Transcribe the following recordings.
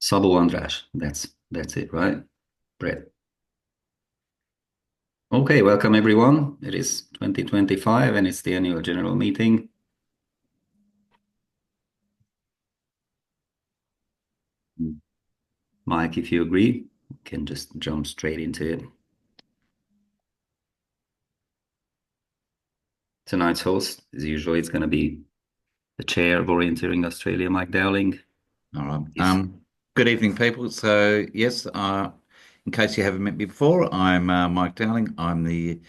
Szabó András. That's it, right? Brett. Okay, welcome everyone. It is 2025 and it's the annual general meeting. Mike, if you agree, we can just jump straight into it. Tonight's host, as usual, it's going to be the chair of Orienteering Australia, Mike Dowling. All right. Yes. Good evening, people. So, yes, in case you haven't met me before, I'm Mike Dowling. I'm the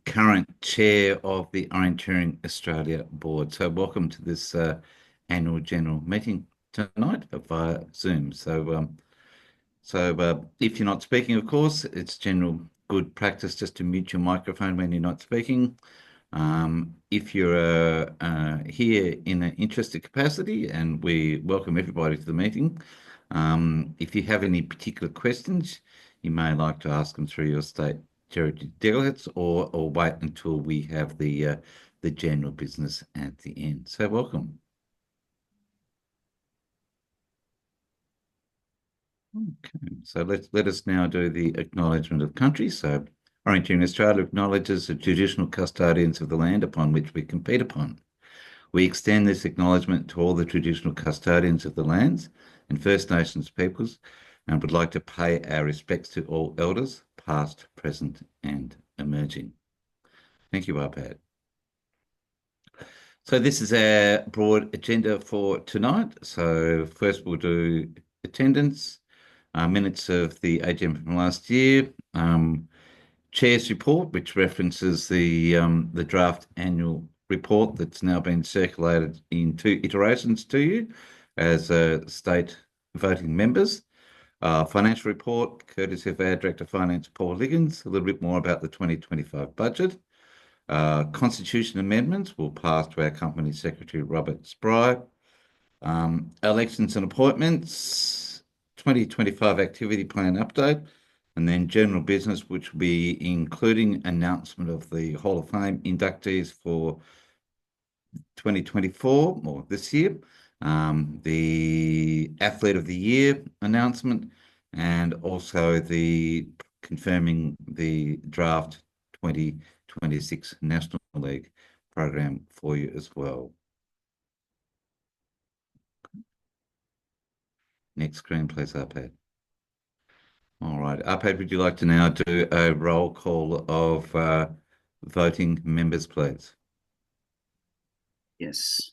current chair of the Orienteering Australia board. So, welcome to this annual general meeting tonight via Zoom. So, if you're not speaking, of course, it's general good practice just to mute your microphone when you're not speaking. If you're here in an interested capacity, and we welcome everybody to the meeting, if you have any particular questions, you may like to ask them through your state territory delegates, or wait until we have the general business at the end. So welcome. Okay, so let us now do the acknowledgement of country. So, Orienteering Australia acknowledges the traditional custodians of the land upon which we compete upon. We extend this acknowledgement to all the traditional custodians of the lands and First Nations peoples, and would like to pay our respects to all elders, past, present, and emerging. Thank you, Arpad. So this is our broad agenda for tonight. So first we'll do attendance, minutes of the AGM from last year, Chair's report, which references the draft annual report that's now been circulated in 2 iterations to you as state voting members. Financial report, courtesy of our Director of Finance, Paul Liggins, a little bit more about the 2025 budget. Constitution amendments will pass to our Company Secretary, Robert Spry. Elections and appointments, 2025 activity plan update, and then general business, which will be including announcement of the Hall of Fame inductees for 2024, or this year, the Athlete of the Year announcement, and also the confirming the draft 2026 National League program for you as well. Next screen, please, Arpad. All right, Arpad, would you like to now do a roll call of voting members, please? Yes.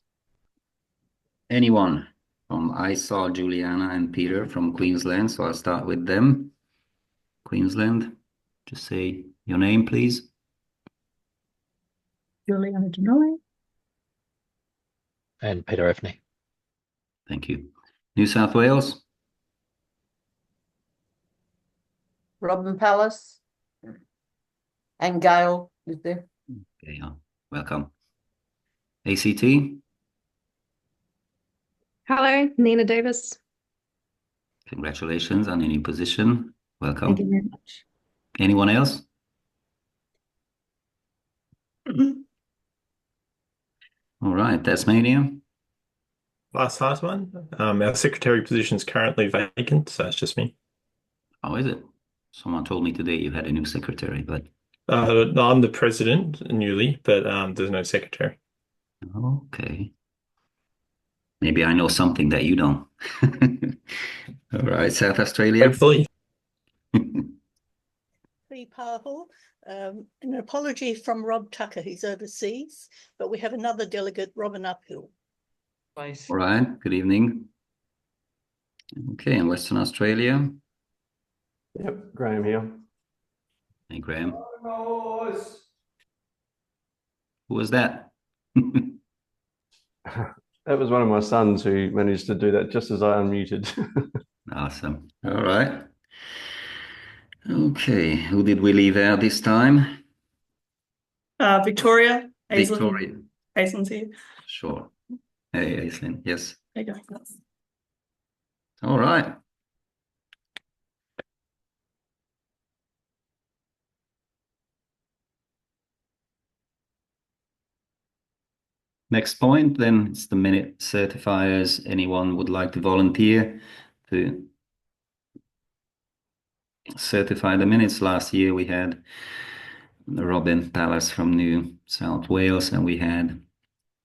Anyone from I saw Juliana and Peter from Queensland, so I'll start with them. Queensland, just say your name, please. Juliana Denoy. And Peter Effney. Thank you. New South Wales, Robin Palace. And Gail is there. okay, welcome. ACT, Hello, Nina Davis. congratulations on your new position. Welcome. Thank you very much. Anyone else? All right, Tasmania. Last one. Our secretary position is currently vacant, so it's just me. How is it? Someone told me today you had a new secretary, but No, I'm the president newly, but there's no secretary. okay. Maybe I know something that you don't. All right, South Australia. Hopefully. Pretty powerful. An apology from Rob Tucker, who's overseas, but we have another delegate, Robin Uphill. All right, good evening. Okay, in Western Australia. Yep, Graham here. Hey, Graham. Who was that? That was one of my sons who managed to do that just as I unmuted. Awesome. All right. Okay, who did we leave out this time? Victoria. Victoria. Aislin's here. Sure. Hey, Aislinn. Yes. There you go. All right. Next point, then it's the minute certifiers. Anyone would like to volunteer to certify the minutes? Last year we had Robin Pallas from New South Wales and we had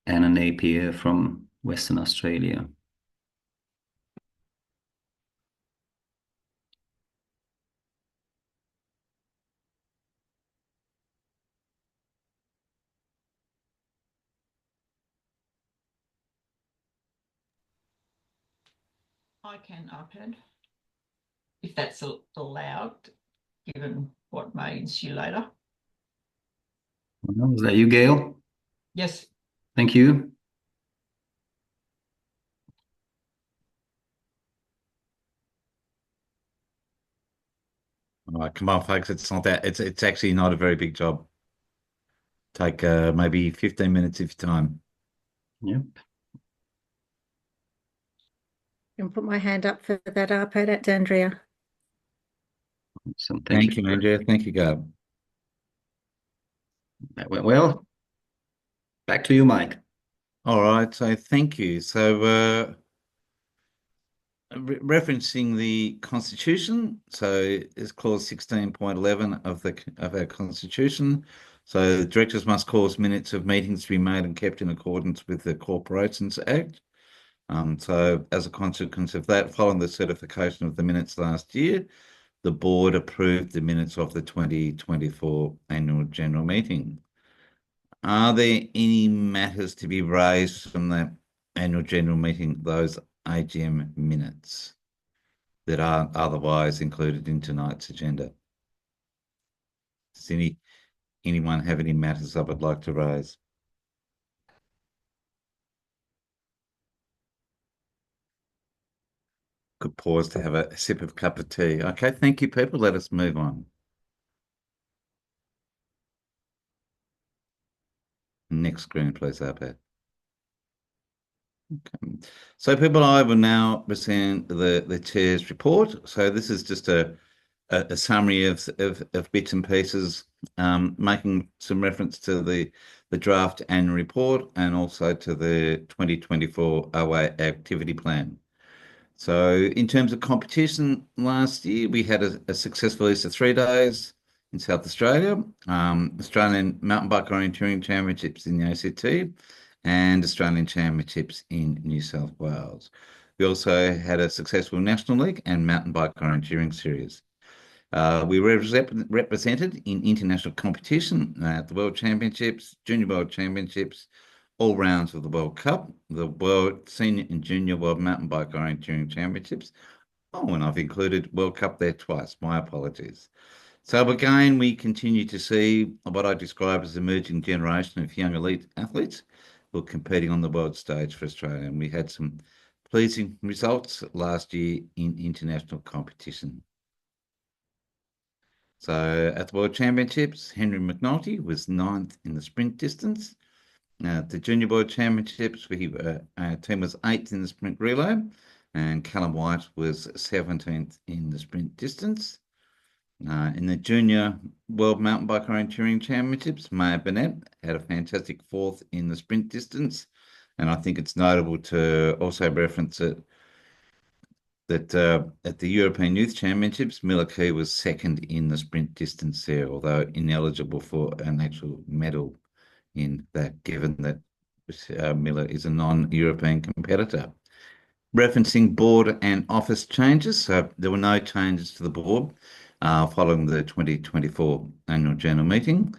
Anna Napier from Western Australia. I can iPad, if that's allowed, given what may ensue later. Is that you, Gail? Yes. Thank you. All right, come on, folks. It's not that. It's actually not a very big job. Take maybe 15 minutes of your time. Yep. Can put my hand up for that iPad at Andrea. So Thank you, Andrea. Thank you, Gab. That went well. Back to you, Mike. All right, so thank you. So referencing the Constitution, so it's clause 16.11 of our Constitution. So the directors must cause minutes of meetings to be made and kept in accordance with the Corporations Act. So as a consequence of that, following the certification of the minutes last year, the board approved the minutes of the 2024 annual general meeting. Are there any matters to be raised from the annual general meeting, those AGM minutes that aren't otherwise included in tonight's agenda? Does anyone have any matters I would like to raise? Could pause to have a sip of cup of tea. Okay, thank you, people. Let us move on. Next screen, please, Albert. Okay. So, people, I will now present the chair's report. So, this is just a summary of bits and pieces, making some reference to the draft annual report and also to the 2024 OA activity plan. So in terms of competition, last year we had a successful Easter 3 days in South Australia, Australian Mountain Bike Orienteering Championships in the ACT and Australian Championships in New South Wales. We also had a successful National League and Mountain Bike Orienteering Series. We were represented in international competition at the World Championships, Junior World Championships, all rounds of the World Cup, the World Senior and Junior World Mountain Bike Orienteering Championships. Oh, and I've included World Cup there twice. My apologies. So again, we continue to see what I describe as emerging generation of young elite athletes who are competing on the world stage for Australia. And we had some pleasing results last year in international competition. So at the World Championships, Henry McNulty was 9th in the sprint distance. At the Junior World Championships, our team was 8th in the sprint relay, and Callum White was 17th in the sprint distance. In the Junior World Mountain Bike Orienteering Championships, Maya Burnett had a fantastic 4th in the sprint distance, and I think it's notable to also reference it that at the European Youth Championships, Miller Key was 2nd in the sprint distance there, although ineligible for an actual medal in that, given that Miller is a non-European competitor. Referencing board and office changes, so there were no changes to the board following the 2024 annual general meeting.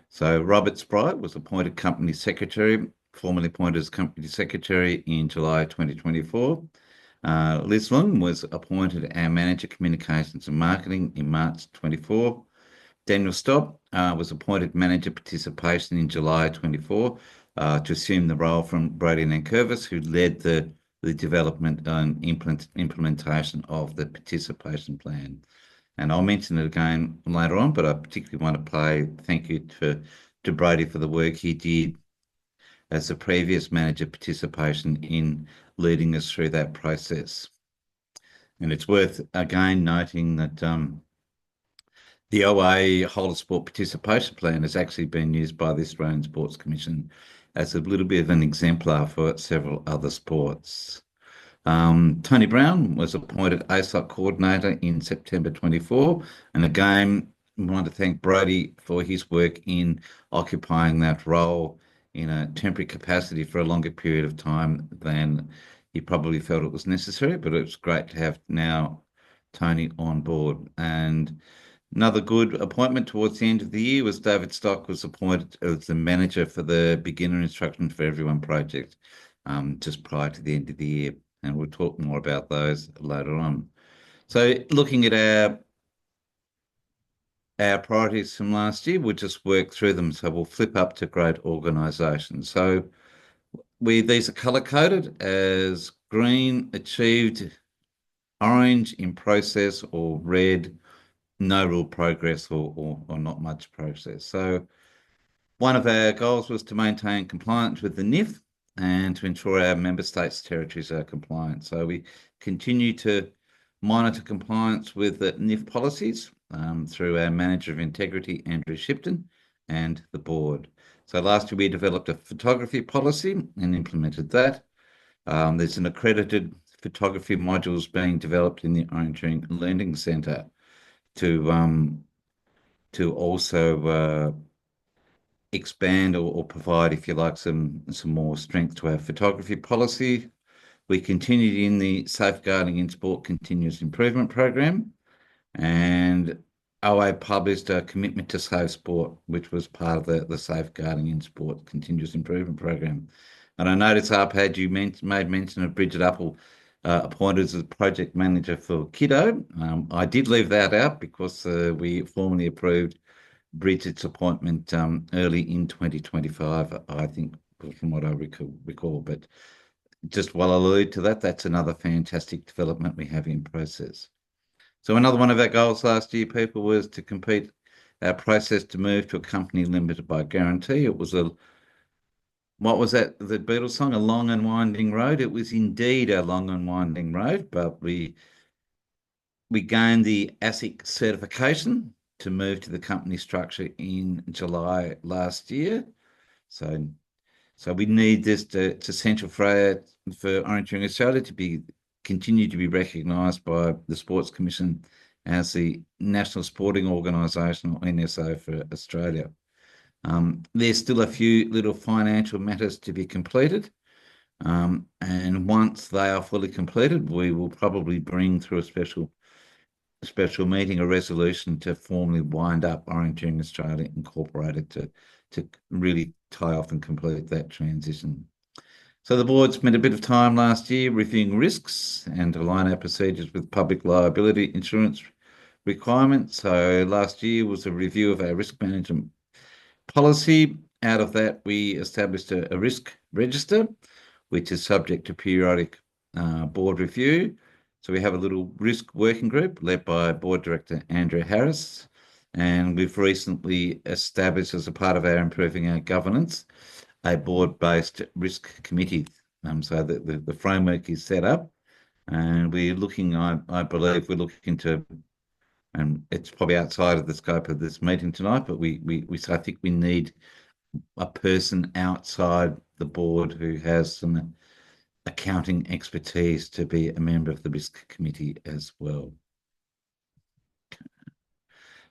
So Robert Sprite was appointed company secretary, formally appointed as company secretary in July 2024. Liz Lung was appointed our Manager Communications and Marketing in March 24. Daniel Stobb was appointed Manager Participation in July 24 to assume the role from Brady Nankervis, who led the development and implementation of the participation plan. And I'll mention it again later on, but I particularly want to pay thank you to Brady for the work he did as the previous manager participation in leading us through that process. And it's worth again noting that the OA Holder Sport Participation Plan has actually been used by the Australian Sports Commission as a little bit of an exemplar for several other sports. Tony Brown was appointed ASOC coordinator in September 24, and again, we want to thank Brody for his work in occupying that role in a temporary capacity for a longer period of time than he probably felt it was necessary, but it's great to have now Tony on board. And another good appointment towards the end of the year was David Stock was appointed as the manager for the Beginner Instruction for Everyone project, just prior to the end of the year. And we'll talk more about those later on. So looking at our priorities from last year, we'll just work through them. So we'll flip up to great organisations. So these are colour coded as green achieved, orange in process, or red no real progress or not much progress. So one of our goals was to maintain compliance with the NIF and to ensure our member states' territories are compliant. So we continue to monitor compliance with the NIF policies through our Manager of Integrity, Andrew Shipton, and the board. So last year we developed a photography policy and implemented that. There's an accredited photography modules being developed in the Orienteering Learning Centre to also expand or provide, if you like, some more strength to our photography policy. We continued in the Safeguarding in Sport Continuous Improvement Program, and OA published a commitment to safe sport, which was part of the Safeguarding in Sport Continuous Improvement Program. And I noticed, Arpad, you made mention of Bridget Uppel, appointed as project manager for Kiddo. I did leave that out because we formally approved Bridget's appointment early in 2025, I think, from what I recall. But just while I allude to that, that's another fantastic development we have in process. So another one of our goals last year, people, was to complete our process to move to a company limited by guarantee. It was what was that, the Beatles song, A Long and Winding Road? It was indeed a long and winding road, but we gained the ASIC certification to move to the company structure in July last year. So we need this it's essential for Orienteering Australia to continue to be recognised by the Sports Commission as the National Sporting Organisation, or NSO, for Australia. There's still a few little financial matters to be completed. And once they are fully completed, we will probably bring through a special meeting, a resolution to formally wind up Orienteering Australia Incorporated to really tie off and complete that transition. So the board spent a bit of time last year reviewing risks and align our procedures with public liability insurance requirements. So last year was a review of our risk management policy. Out of that, we established a risk register, which is subject to periodic board review. So we have a little risk working group led by Board Director Andrew Harris, and we've recently established, as a part of our improving our governance, a board-based risk committee. So the framework is set up, and we're looking, I believe we're looking to, and it's probably outside of the scope of this meeting tonight, but I think we need a person outside the board who has some accounting expertise to be a member of the risk committee as well.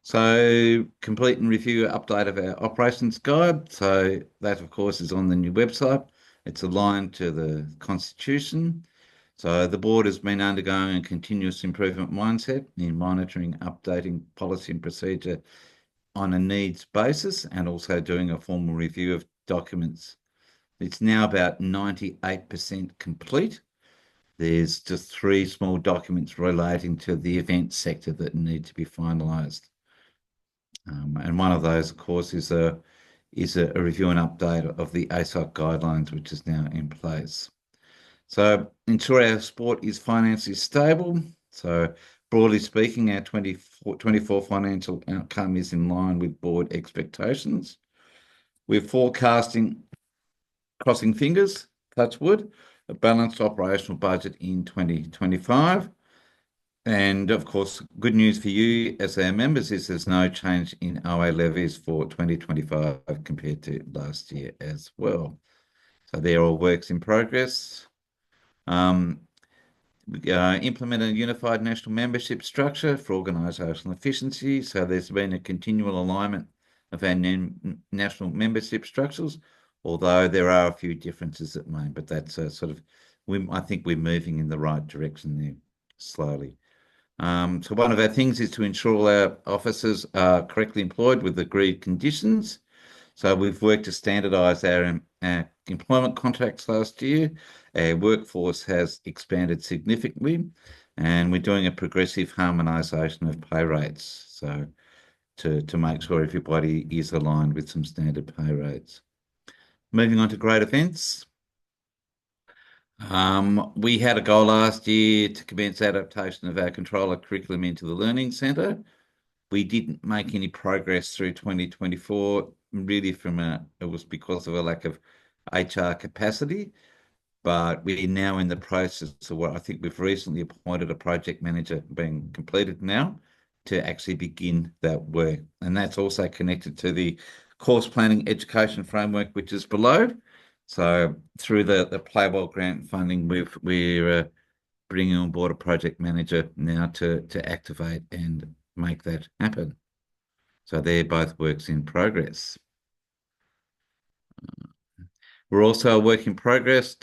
So complete and review update of our operations guide. So that, of course, is on the new website. It's aligned to the Constitution. So the board has been undergoing a continuous improvement mindset in monitoring, updating policy and procedure on a needs basis, and also doing a formal review of documents. It's now about 98% complete. There's just 3 small documents relating to the event sector that need to be finalised. And one of those, of course, is a review and update of the ASOC guidelines, which is now in place. So ensure our sport is financially stable. So broadly speaking, our 24 financial outcome is in line with board expectations. We're forecasting, crossing fingers, touch wood, a balanced operational budget in 2025. And of course, good news for you as our members is there's no change in OA levies for 2025 compared to last year as well. So they're all works in progress. Implement a unified national membership structure for organisational efficiency. So there's been a continual alignment of our national membership structures, although there are a few differences at the moment, but that's a sort of, I think we're moving in the right direction there slowly. So one of our things is to ensure all our officers are correctly employed with agreed conditions. So we've worked to standardise our employment contracts last year. Our workforce has expanded significantly, and we're doing a progressive harmonisation of pay rates. So to make sure everybody is aligned with some standard pay rates. Moving on to great events. We had a goal last year to commence adaptation of our controller curriculum into the Learning Centre. We didn't make any progress through 2024, really it was because of a lack of HR capacity, but we're now in the process of what I think we've recently appointed a project manager being completed now to actually begin that work. And that's also connected to the course planning education framework, which is below. So through the Playwell grant funding, we're bringing on board a project manager now to activate and make that happen. So they're both works in progress. We're also a work in progress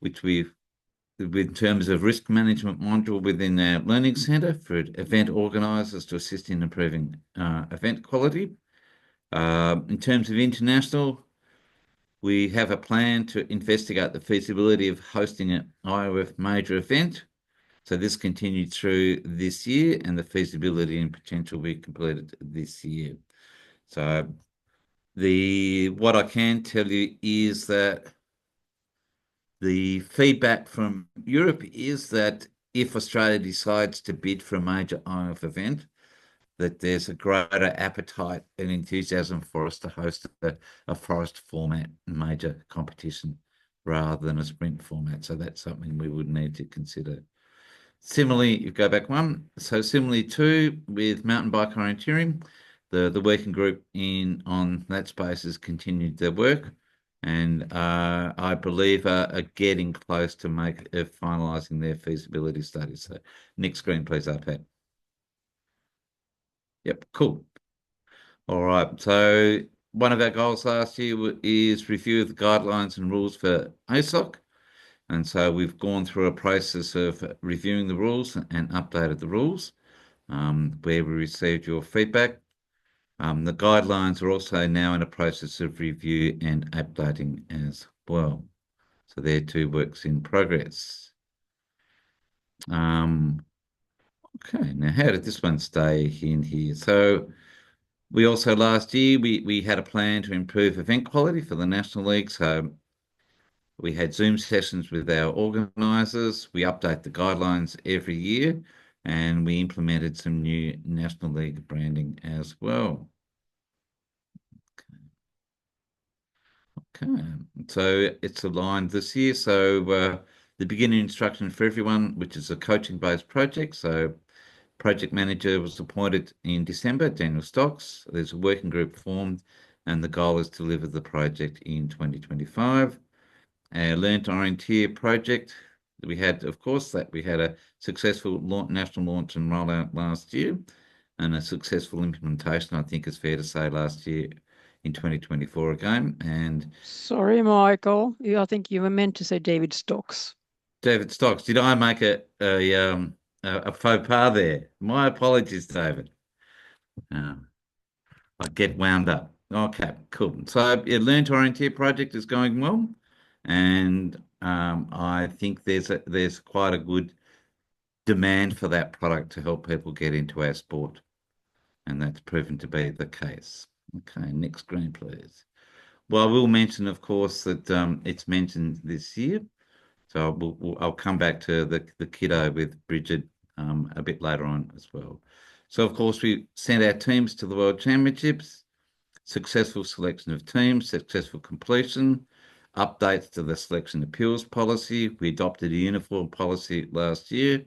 which in terms of risk management module within our learning centre for event organisers to assist in improving event quality. In terms of international, we have a plan to investigate the feasibility of hosting an IOF major event. So this continued through this year, and the feasibility and potential will be completed this year. So what I can tell you is that the feedback from Europe is that if Australia decides to bid for a major IOF event, that there's a greater appetite and enthusiasm for us to host a forest format major competition rather than a sprint format. So that's something we would need to consider. Similarly, you go back one. So similarly too, with mountain bike orienteering, the working group on that space has continued their work, and I believe are getting close to finalising their feasibility studies. So next screen, please, iPad. Yep, cool. All right. So one of our goals last year is review of the guidelines and rules for ASOC. And so we've gone through a process of reviewing the rules and updated the rules where we received your feedback. The guidelines are also now in a process of review and updating as well. So they're two works in progress. Okay, now how did this one stay in here? So we also last year, we had a plan to improve event quality for the National League. So we had Zoom sessions with our organisers. We update the guidelines every year, and we implemented some new National League branding as well. Okay, so it's aligned this year. So the beginning instruction for everyone, which is a coaching-based project. So project manager was appointed in December, Daniel Stocks. There's a working group formed, and the goal is to deliver the project in 2025. Our Learn to Orienteer project, we had, of course, we had a successful national launch and rollout last year, and a successful implementation, I think it's fair to say, last year in 2024 again. And sorry, Michael, I think you were meant to say David Stocks. David Stocks, did I make a faux pas there? My apologies, David. I get wound up. Okay, cool. So Learn to Orienteer project is going well, and I think there's quite a good demand for that product to help people get into our sport, and that's proven to be the case. Okay, next screen, please. Well, I will mention, of course, that it's mentioned this year, so I'll come back to the kiddo with Bridget a bit later on as well. So, of course, we sent our teams to the World Championships, successful selection of teams, successful completion, updates to the selection appeals policy. We adopted a uniform policy last year,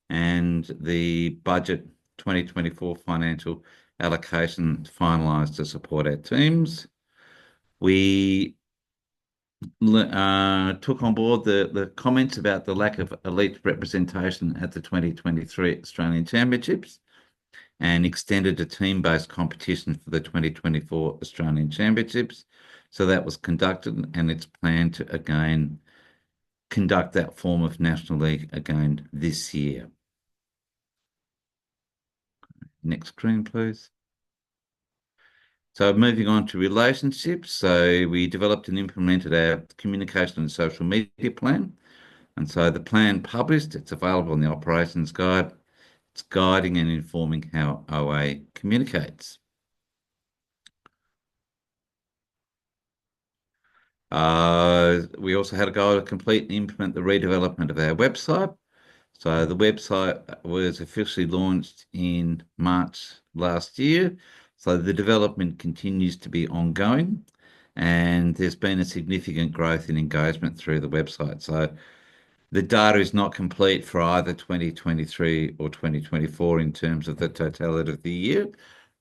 and the budget 2024 financial allocation finalised to support our teams. We took on board the comments about the lack of elite representation at the 2023 Australian Championships and extended a team-based competition for the 2024 Australian Championships. So that was conducted, and it's planned to again conduct that form of National League again this year. Next screen, please. So moving on to relationships. So we developed and implemented our communication and social media plan. And so the plan published, it's available in the operations guide. It's guiding and informing how OA communicates. We also had a goal to complete and implement the redevelopment of our website. So the website was officially launched in March last year. So the development continues to be ongoing, and there's been a significant growth in engagement through the website. So the data is not complete for either 2023 or 2024 in terms of the totality of the year,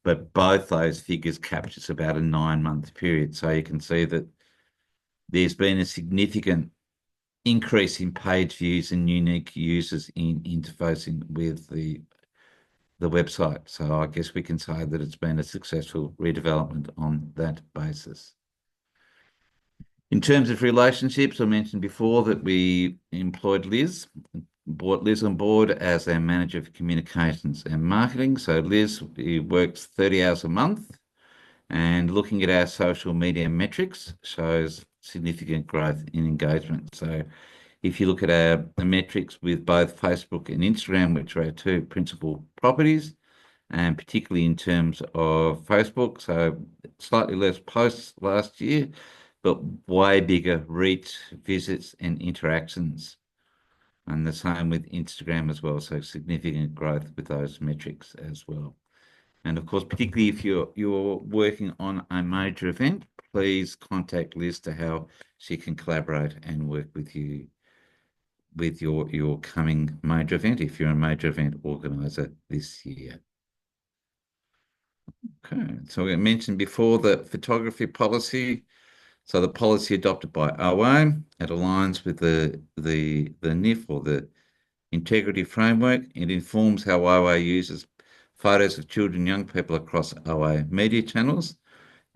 but both those figures captures about a 9-month period. So you can see that there's been a significant increase in page views and unique users in interfacing with the website. So I guess we can say that it's been a successful redevelopment on that basis. In terms of relationships, I mentioned before that we employed Liz, brought Liz on board as our manager for communications and marketing. So Liz works 30 hours a month, and looking at our social media metrics shows significant growth in engagement. So if you look at our metrics with both Facebook and Instagram, which are our two principal properties, and particularly in terms of Facebook, so slightly less posts last year, but way bigger reach, visits, and interactions. And the same with Instagram as well. So significant growth with those metrics as well. And of course, particularly if you're working on a major event, please contact Liz to how she can collaborate and work with you with your coming major event if you're a major event organizer this year. Okay, so we mentioned before the photography policy. So the policy adopted by OA, it aligns with the NIF or the integrity framework. It informs how OA uses photos of children and young people across OA media channels,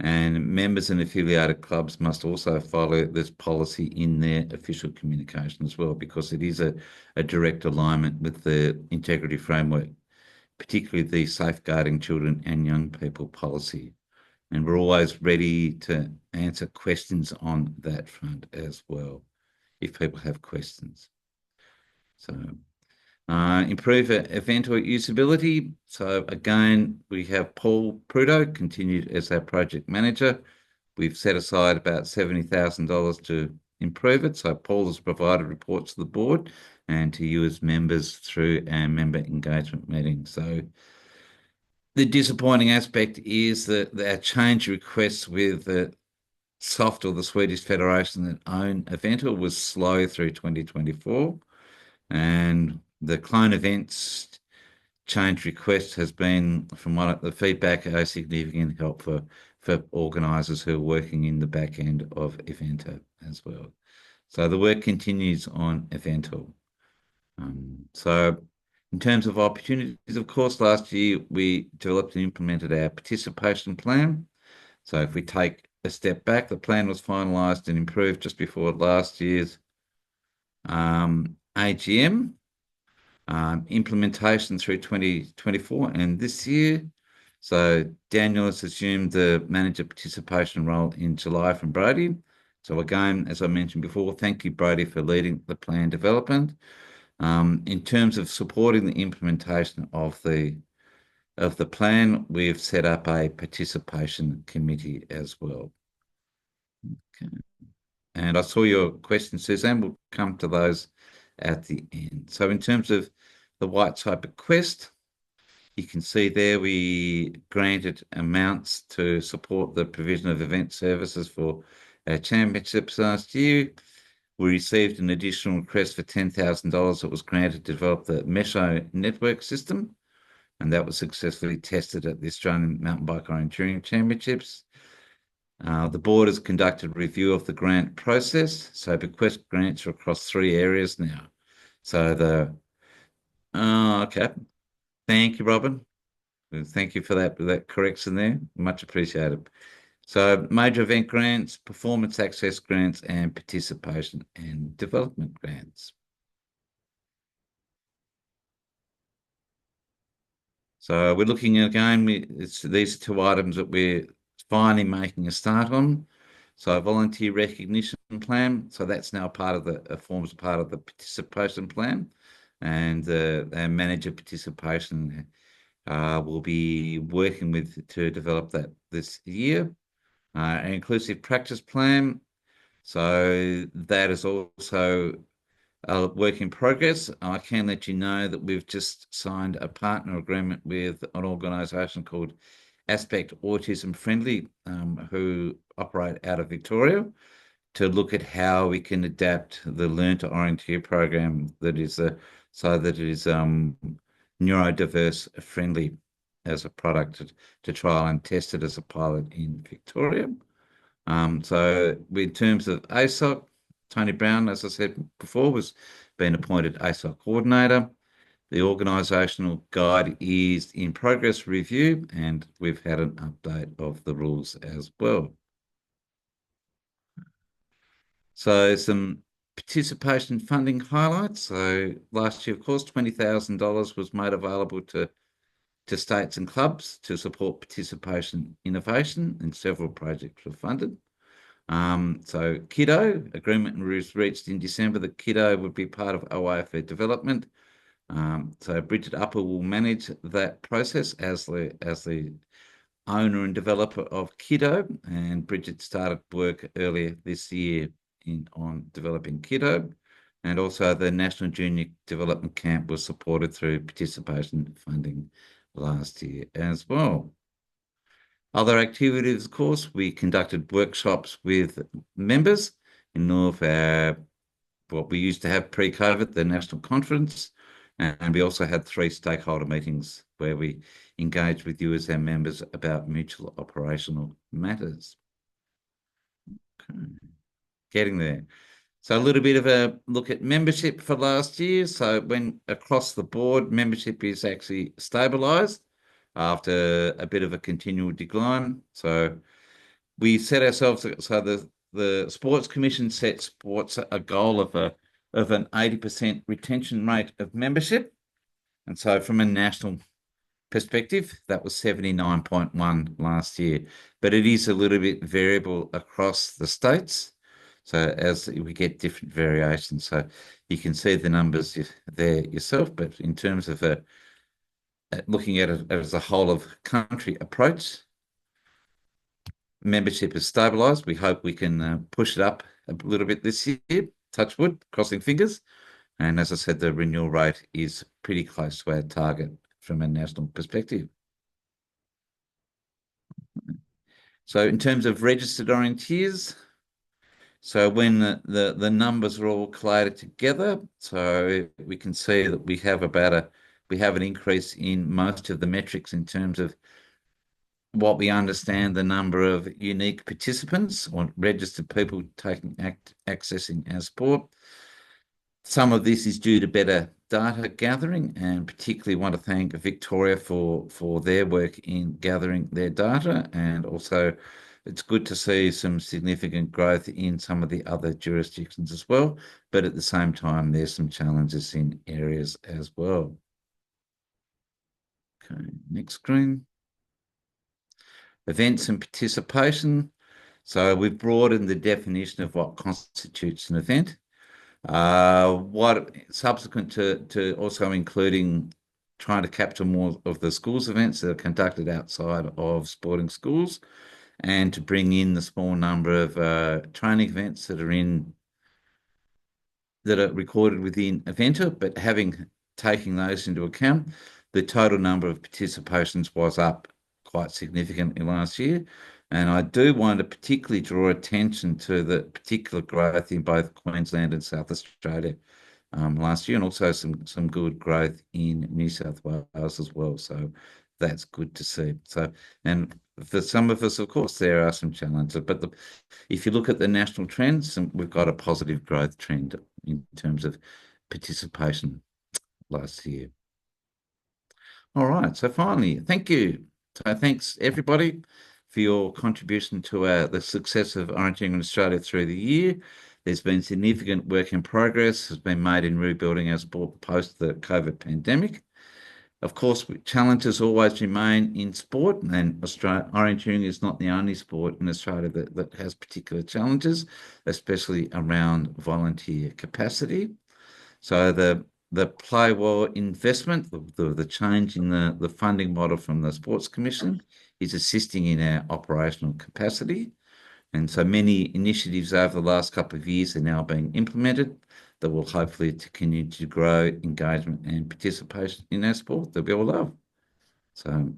and members and affiliated clubs must also follow this policy in their official communication as well, because it is a direct alignment with the integrity framework, particularly the safeguarding children and young people policy. And we're always ready to answer questions on that front as well, if people have questions. So improve event or usability. So again, we have Paul Prudo continued as our project manager. We've set aside about $70,000 to improve it. So Paul has provided reports to the board and to you as members through our member engagement meetings. So the disappointing aspect is that our change requests with the SOFT or the Swedish Federation that own Eventor was slow through 2024, and the clone events change request has been, from what the feedback, a significant help for organisers who are working in the back end of Eventor as well. So the work continues on Eventor. So in terms of opportunities, of course, last year we developed and implemented our participation plan. So if we take a step back, the plan was finalised and improved just before last year's AGM. Implementation through 2024 and this year. So Daniel has assumed the manager participation role in July from Brody. So again, as I mentioned before, thank you, Brody, for leading the plan development. In terms of supporting the implementation of the plan, we've set up a participation committee as well. Okay. And I saw your question, Suzanne. We'll come to those at the end. So in terms of the Whiteside bequest, you can see there we granted amounts to support the provision of event services for our championships last year. We received an additional request for $10,000 that was granted to develop the Mesho network system, and that was successfully tested at the Australian Mountain Bike Orienteering Championships. The board has conducted a review of the grant process. So bequest grants are across 3 areas now. So okay. Thank you, Robin. Thank you for that correction there. Much appreciated. So major event grants, performance access grants, and participation and development grants. So we're looking at, again, these are 2 items that we're finally making a start on. So volunteer recognition plan. So that's now forms part of the participation plan, and our manager participation will be working to develop that this year. An inclusive practice plan. So that is also a work in progress. I can let you know that we've just signed a partner agreement with an organisation called Aspect Autism Friendly, who operate out of Victoria, to look at how we can adapt the Learn to Orienteer program so that it is neurodiverse friendly as a product to trial and test it as a pilot in Victoria. So in terms of ASOC, Tony Brown, as I said before, was been appointed ASOC coordinator. The organisational guide is in progress review, and we've had an update of the rules as well. So some participation funding highlights. So last year, of course, $20,000 was made available to states and clubs to support participation innovation, and several projects were funded. So Kiddo agreement was reached in December that Kiddo would be part of OA for development. So Bridget Upper will manage that process as the owner and developer of Kiddo, and Bridget started work earlier this year on developing Kiddo, and also the National Junior Development Camp was supported through participation funding last year as well. Other activities, of course, we conducted workshops with members in lieu of what we used to have pre-COVID, the national conference, and we also had 3 stakeholder meetings where we engaged with you as our members about mutual operational matters. Okay. Getting there. So a little bit of a look at membership for last year. So when across the board, membership is actually stabilised after a bit of a continual decline. So we set ourselves, so the Sports Commission sets sports a goal of an 80% retention rate of membership. And so from a national perspective, that was 79.1 last year. But it is a little bit variable across the states. So as we get different variations, so you can see the numbers there yourself. But in terms of looking at it as a whole of country approach, membership is stabilised. We hope we can push it up a little bit this year. Touch wood, crossing fingers. And as I said, the renewal rate is pretty close to our target from a national perspective. So in terms of registered orienteers, so when the numbers are all collated together, so we can see that we have an increase in most of the metrics in terms of what we understand the number of unique participants or registered people accessing our sport. Some of this is due to better data gathering, and particularly want to thank Victoria for their work in gathering their data, and also it's good to see some significant growth in some of the other jurisdictions as well, but at the same time there's some challenges in areas as well. Okay, next screen. Events and participation. So we've broadened the definition of what constitutes an event. What subsequent to also including trying to capture more of the schools events that are conducted outside of sporting schools, and to bring in the small number of training events that are recorded within Eventer, but taking those into account, the total number of participations was up quite significantly last year. And I do want to particularly draw attention to the particular growth in both Queensland and South Australia last year, and also some good growth in New South Wales as well. So that's good to see. So, and for some of us, of course, there are some challenges, but if you look at the national trends, we've got a positive growth trend in terms of participation last year. All right, so finally, thank you. So thanks everybody for your contribution to the success of Orienteering in Australia through the year. There's been significant work in progress has been made in rebuilding our sport post the COVID pandemic. Of course, challenges always remain in sport, and Orienteering is not the only sport in Australia that has particular challenges, especially around volunteer capacity. So the play well investment, the change in the funding model from the Sports Commission is assisting in our operational capacity. And so many initiatives over the last couple of years are now being implemented that will hopefully continue to grow engagement and participation in our sport that we all love. So,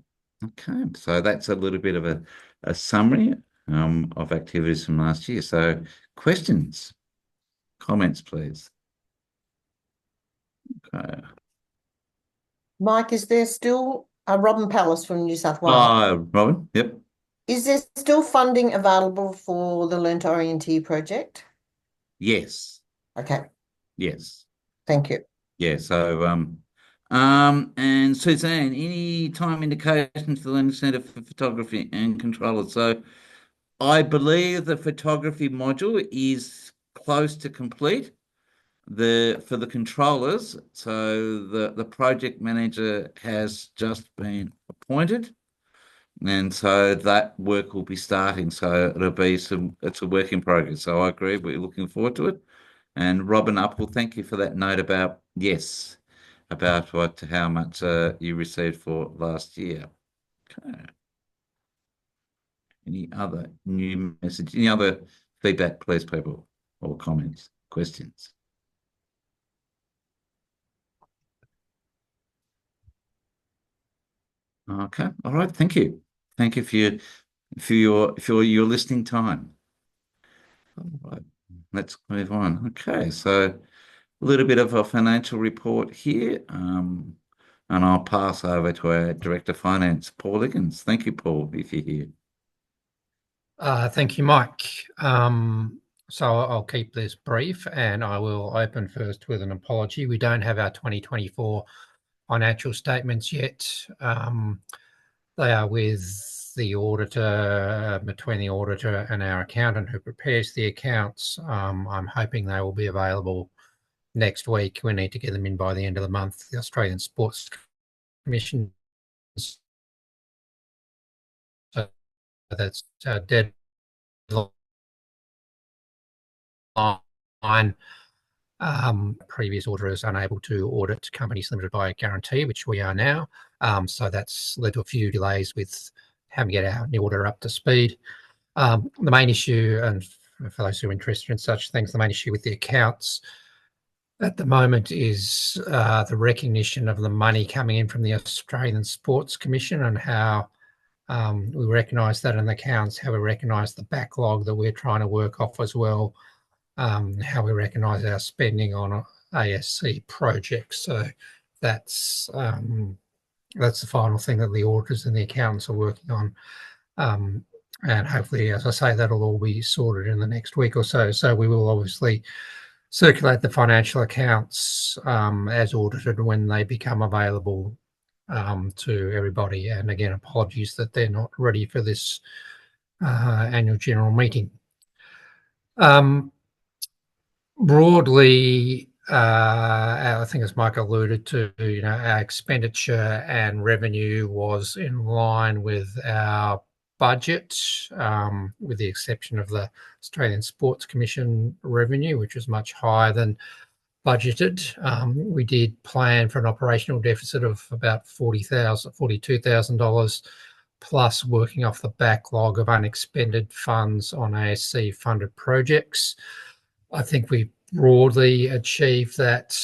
okay, so that's a little bit of a summary of activities from last year. So questions, comments, please. Okay. Mike, is there still Robin Palace from New South Wales? Robin, yep. Is there still funding available for the Learn to Orienteer project? Yes. Okay. Yes. Thank you. Yeah, so and Suzanne, any time indication for the Learning Centre for Photography and Controllers? So I believe the photography module is close to complete. For the controllers, so the project manager has just been appointed, and so that work will be starting. So it's a work in progress. So I agree, we're looking forward to it. And Robin Upwell, thank you for that note about how much you received for last year. Okay. Any other new message? Any other feedback, please, people, or comments, questions? Okay. All right. Thank you. Thank you for your listening time. All right. Let's move on. Okay. So a little bit of a financial report here. And I'll pass over to our Director of Finance, Paul Higgins. Thank you, Paul, if you're here. Thank you, Mike. So I'll keep this brief, and I will open first with an apology. We don't have our 2024 financial statements yet. They are with the auditor, between the auditor and our accountant who prepares the accounts. I'm hoping they will be available next week. We need to get them in by the end of the month. The Australian Sports Commission. So that's our deadline. Previous auditor is unable to audit companies limited by a guarantee, which we are now. So that's led to a few delays with having to get our new auditor up to speed. The main issue, and for those who are interested in such things, the main issue with the accounts at the moment is the recognition of the money coming in from the Australian Sports Commission and how we recognise that in the accounts, how we recognise the backlog that we're trying to work off as well. How we recognise our spending on ASC projects. So that's the final thing that the auditors and the accountants are working on. And hopefully, as I say, that'll all be sorted in the next week or so. So we will obviously circulate the financial accounts as audited when they become available to everybody. And again, apologies that they're not ready for this annual general meeting. Broadly, I think as Mike alluded to, our expenditure and revenue was in line with our budget, with the exception of the Australian Sports Commission revenue, which was much higher than budgeted. We did plan for an operational deficit of about $42,000, plus working off the backlog of unexpended funds on ASC funded projects. I think we broadly achieved that.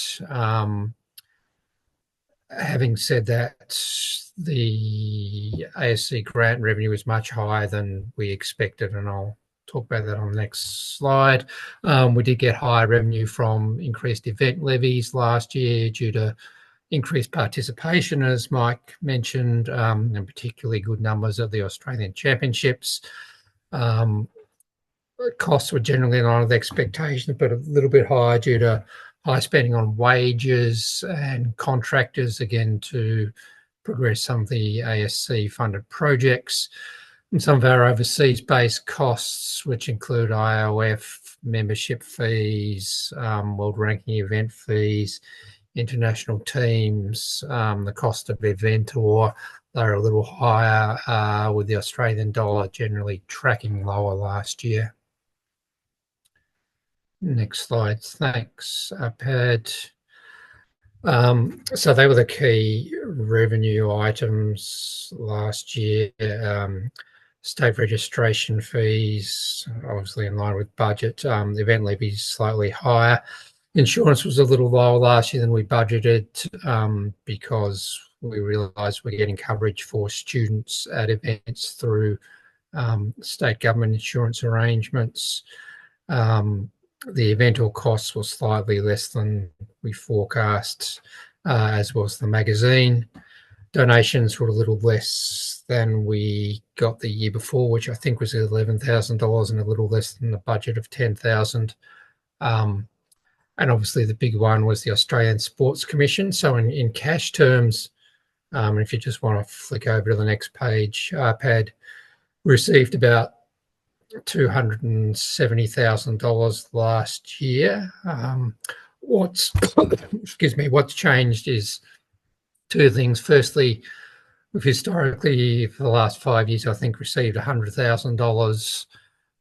Having said that, the ASC grant revenue is much higher than we expected, and I'll talk about that on the next slide. We did get higher revenue from increased event levies last year due to increased participation, as Mike mentioned, and particularly good numbers at the Australian Championships. Costs were generally in line with expectations, but a little bit higher due to high spending on wages and contractors, again, to progress some of the ASC funded projects. And some of our overseas-based costs, which include IOF membership fees, world ranking event fees, international teams, the cost of Eventor, they're a little higher, with the Australian dollar generally tracking lower last year. Next slide, thanks, Pad. So they were the key revenue items last year. State registration fees, obviously in line with budget. Event levies slightly higher. Insurance was a little lower last year than we budgeted, because we realised we're getting coverage for students at events through state government insurance arrangements. The eventual costs were slightly less than we forecast, as was the magazine. Donations were a little less than we got the year before, which I think was $11,000 and a little less than the budget of $10,000. And obviously the big one was the Australian Sports Commission. So in cash terms, if you just want to flick over to the next page, Pad, received about $270,000 last year. What's what's changed is two things. Firstly, we've historically, for the last 5 years, I think, received $100,000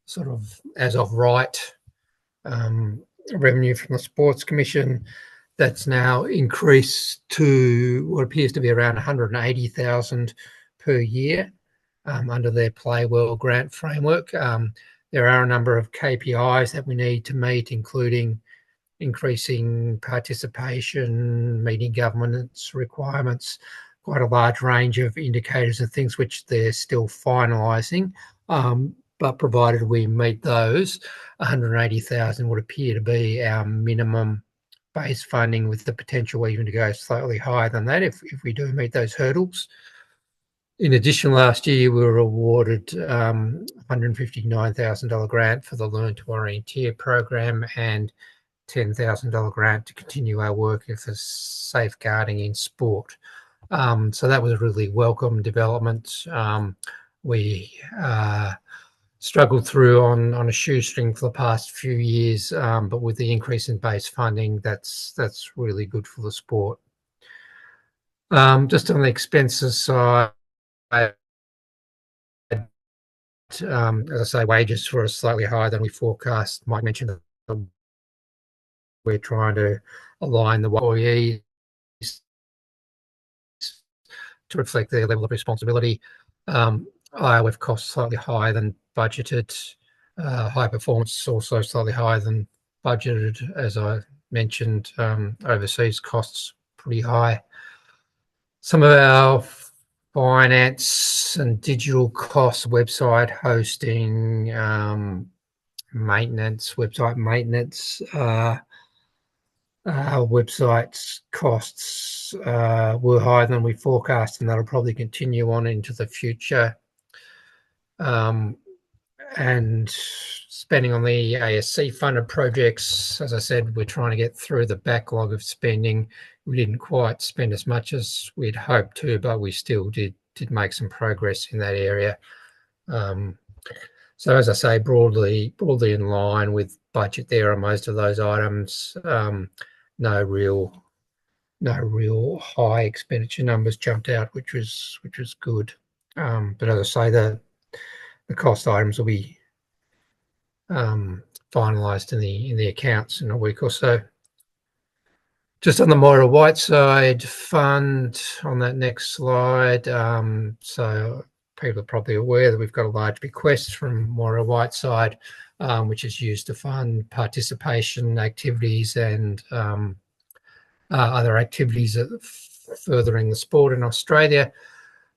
sort of as of right revenue from the Sports Commission. That's now increased to what appears to be around $180,000 per year. Under their Play Well grant framework. There are a number of KPIs that we need to meet, including increasing participation, meeting governance requirements, quite a large range of indicators and things which they're still finalising. But provided we meet those, 180,000 would appear to be our minimum base funding, with the potential even to go slightly higher than that if we do meet those hurdles. In addition, last year we were awarded $159,000 grant for the Learn to Orienteer program and $10,000 grant to continue our work with the safeguarding in sport. So that was a really welcome development. We struggled through on a shoestring for the past few years, but with the increase in base funding, that's really good for the sport. Just on the expenses side, as I say, wages were slightly higher than we forecast. Mike mentioned that we're trying to align the employees to reflect their level of responsibility. IOF costs slightly higher than budgeted. High performance also slightly higher than budgeted. As I mentioned, overseas costs pretty high. Some of our finance and digital costs, website hosting, maintenance, website maintenance, websites costs were higher than we forecast, and that'll probably continue on into the future. And spending on the ASC funded projects, as I said, we're trying to get through the backlog of spending. We didn't quite spend as much as we'd hoped to, but we still did make some progress in that area. So as I say, broadly in line with budget there on most of those items. No real high expenditure numbers jumped out, which was good. But as I say, the cost items will be finalised in the accounts in a week or so. Just on the Moira Whiteside Fund on that next slide. So people are probably aware that we've got a large bequest from Moira Whiteside, which is used to fund participation activities and other activities furthering the sport in Australia.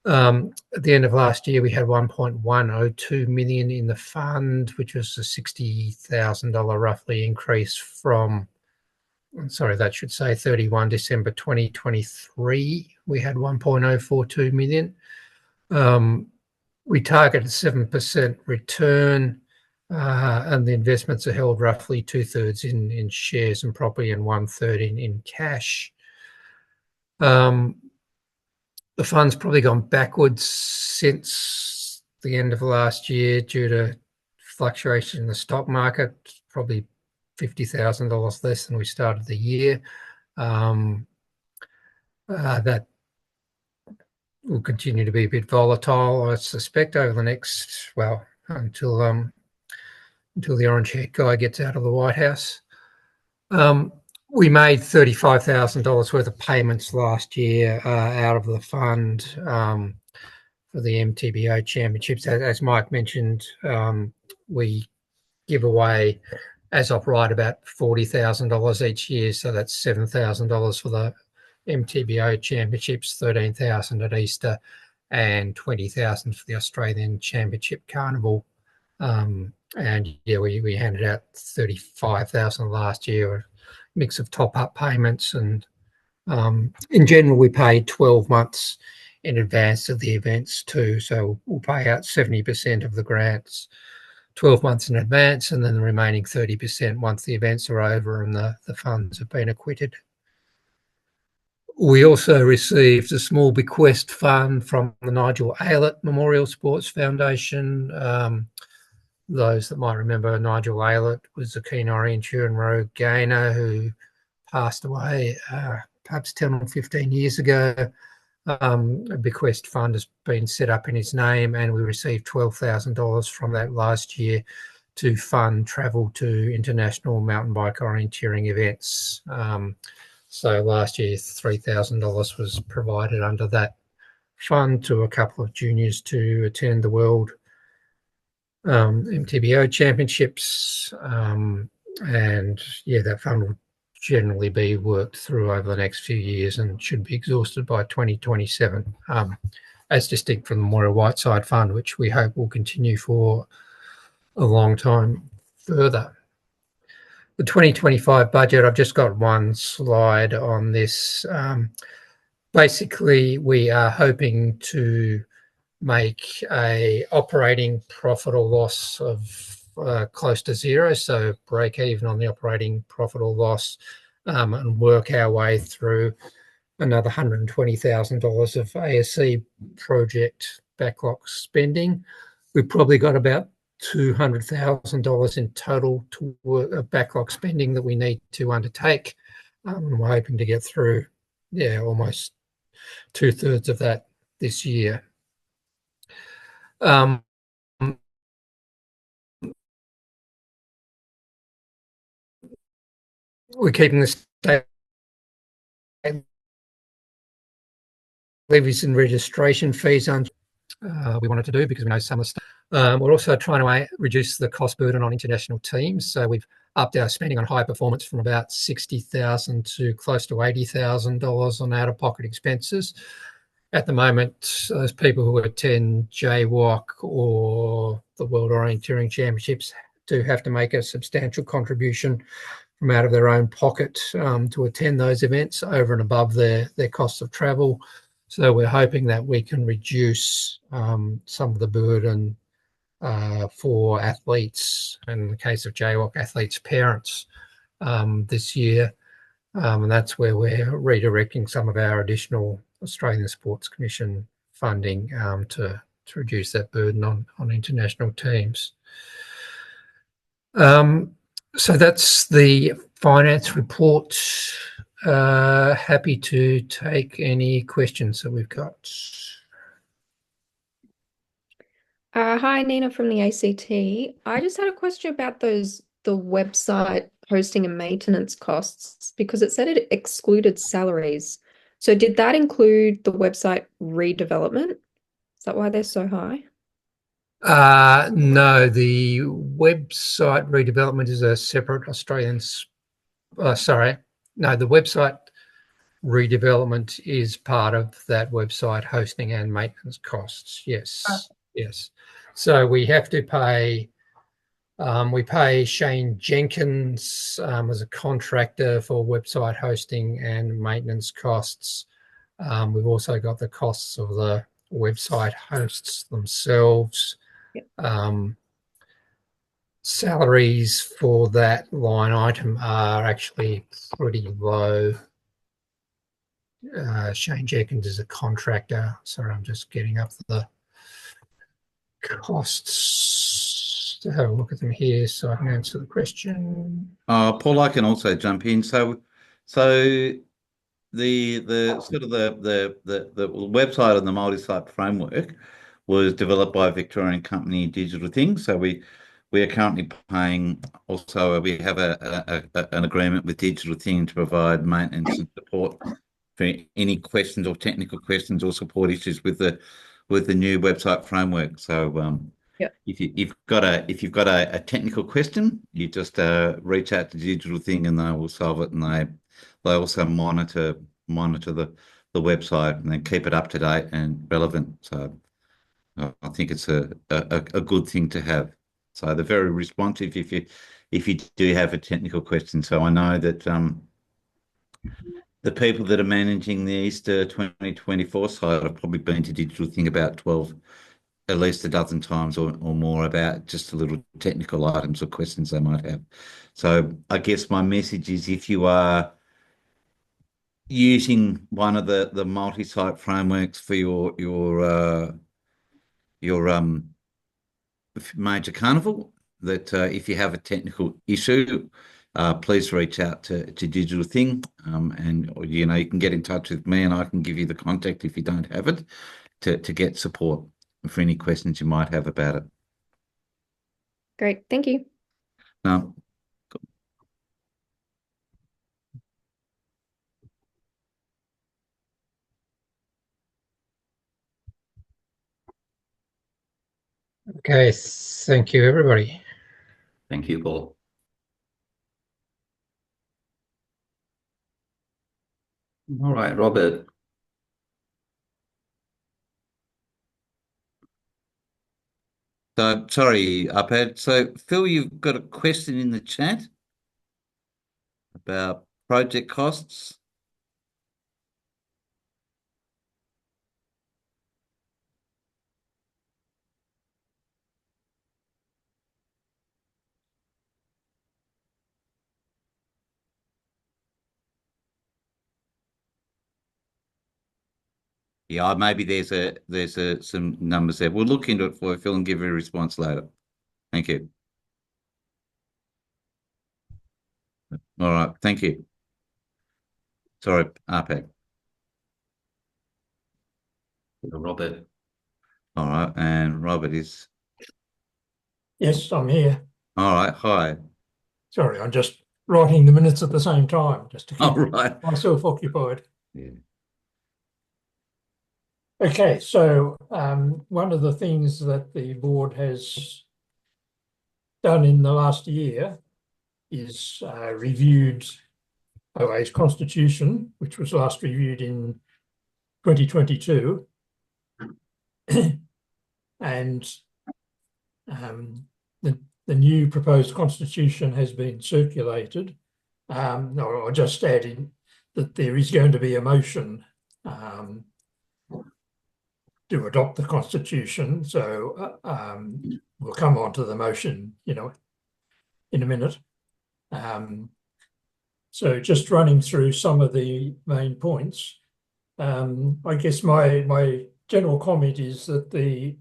At the end of last year, we had 1.102 million in the fund, which was a $60,000 roughly increase from sorry, that should say 31 December 2023, we had 1.042 million. We targeted 7% return, and the investments are held roughly 2/3 in shares and property and 1/3 in cash. The fund's probably gone backwards since the end of last year due to fluctuation in the stock market, probably $50,000 less than we started the year. That will continue to be a bit volatile, I suspect, over the next, well, until the orange-haired guy gets out of the White House. We made $35,000 worth of payments last year out of the fund for the MTBO championships. As Mike mentioned, we give away, as of right, about $40,000 each year. So that's $7,000 for the MTBO championships, $13,000 at Easter, and $20,000 for the Australian Championship Carnival. And yeah, we handed out $35,000 last year, a mix of top-up payments, and in general we paid 12 months in advance of the events too. So we'll pay out 70% of the grants 12 months in advance, and then the remaining 30% once the events are over and the funds have been acquitted. We also received a small bequest fund from the Nigel Aylett Memorial Sports Foundation. Those that might remember, Nigel Aylett was a keen orienteer and road gainer who passed away perhaps 10 or 15 years ago. A bequest fund has been set up in his name, and we received $12,000 from that last year to fund travel to international mountain bike orienteering events. So last year, $3,000 was provided under that fund to a couple of juniors to attend the World MTBO Championships. And yeah, that fund will generally be worked through over the next few years and should be exhausted by 2027, as distinct from the Memorial Whiteside Fund, which we hope will continue for a long time further. The 2025 budget, I've just got one slide on this. Basically, we are hoping to make a operating profit or loss of close to zero, so break even on the operating profit or loss, and work our way through another $120,000 of ASC project backlog spending. We've probably got about $200,000 in total to backlog spending that we need to undertake. We're hoping to get through, almost 2/3 of that this year. We're keeping the state levies and registration fees on. We wanted to do because we know some of the stuff. We're also trying to reduce the cost burden on international teams. So we've upped our spending on high performance from about $60,000 to close to $80,000 on out-of-pocket expenses. At the moment, those people who attend JWOC or the World Orienteering Championships do have to make a substantial contribution from out of their own pocket to attend those events over and above their costs of travel. So we're hoping that we can reduce some of the burden for athletes, in the case of JWOC, athletes' parents this year. And that's where we're redirecting some of our additional Australian Sports Commission funding to reduce that burden on international teams. So that's the finance report. Happy to take any questions that we've got. Hi, Nina from the ACT. I just had a question about the website hosting and maintenance costs, because it said it excluded salaries. So did that include the website redevelopment? Is that why they're so high? No, the website redevelopment is a separate Australian. The website redevelopment is part of that website hosting and maintenance costs. Yes, yes. So we have to pay We pay Shane Jenkins as a contractor for website hosting and maintenance costs. We've also got the costs of the website hosts themselves. Yep. Salaries for that line item are actually pretty low. Shane Jenkins is a contractor. Sorry, I'm just getting up the costs to have a look at them here so I can answer the question. Paul, I can also jump in. So the sort of the website and the multi-site framework was developed by a Victorian company, Digital Things. So we are currently paying. Also, we have an agreement with Digital Things to provide maintenance and support for any questions or technical questions or support issues with the new website framework. So Yep. if you've got a technical question, you just reach out to Digital Thing and they will solve it. And they also monitor the website and then keep it up to date and relevant. So I think it's a good thing to have. So they're very responsive if you do have a technical question. So I know that the people that are managing the Easter 2024 site have probably been to Digital Thing about 12, at least a dozen times or more about just a little technical items or questions they might have. So I guess my message is if you are using one of the multi-site frameworks for your major carnival, that if you have a technical issue, please reach out to Digital Thing, and you can get in touch with me, and I can give you the contact if you don't have it to get support for any questions you might have about it. Great, thank you. Okay, thank you, everybody. Thank you, Paul. All right, Robert. So sorry, Upad. So Phil, you've got a question in the chat about project costs. Yeah, maybe there's some numbers there. We'll look into it for you, Phil, and give you a response later. Thank you. All right, thank you. Sorry, Upad. Robert. All right, and Robert is. Yes, I'm here. All right, hi. Sorry, I'm just writing the minutes at the same time, just to All keep right. myself occupied. Yeah. Okay, so one of the things that the board has done in the last year is reviewed OA's constitution, which was last reviewed in 2022. And the new proposed constitution has been circulated. I'll just add in that there is going to be a motion to adopt the constitution. So we'll come on to the motion, in a minute. So just running through some of the main points. I guess my general comment is that there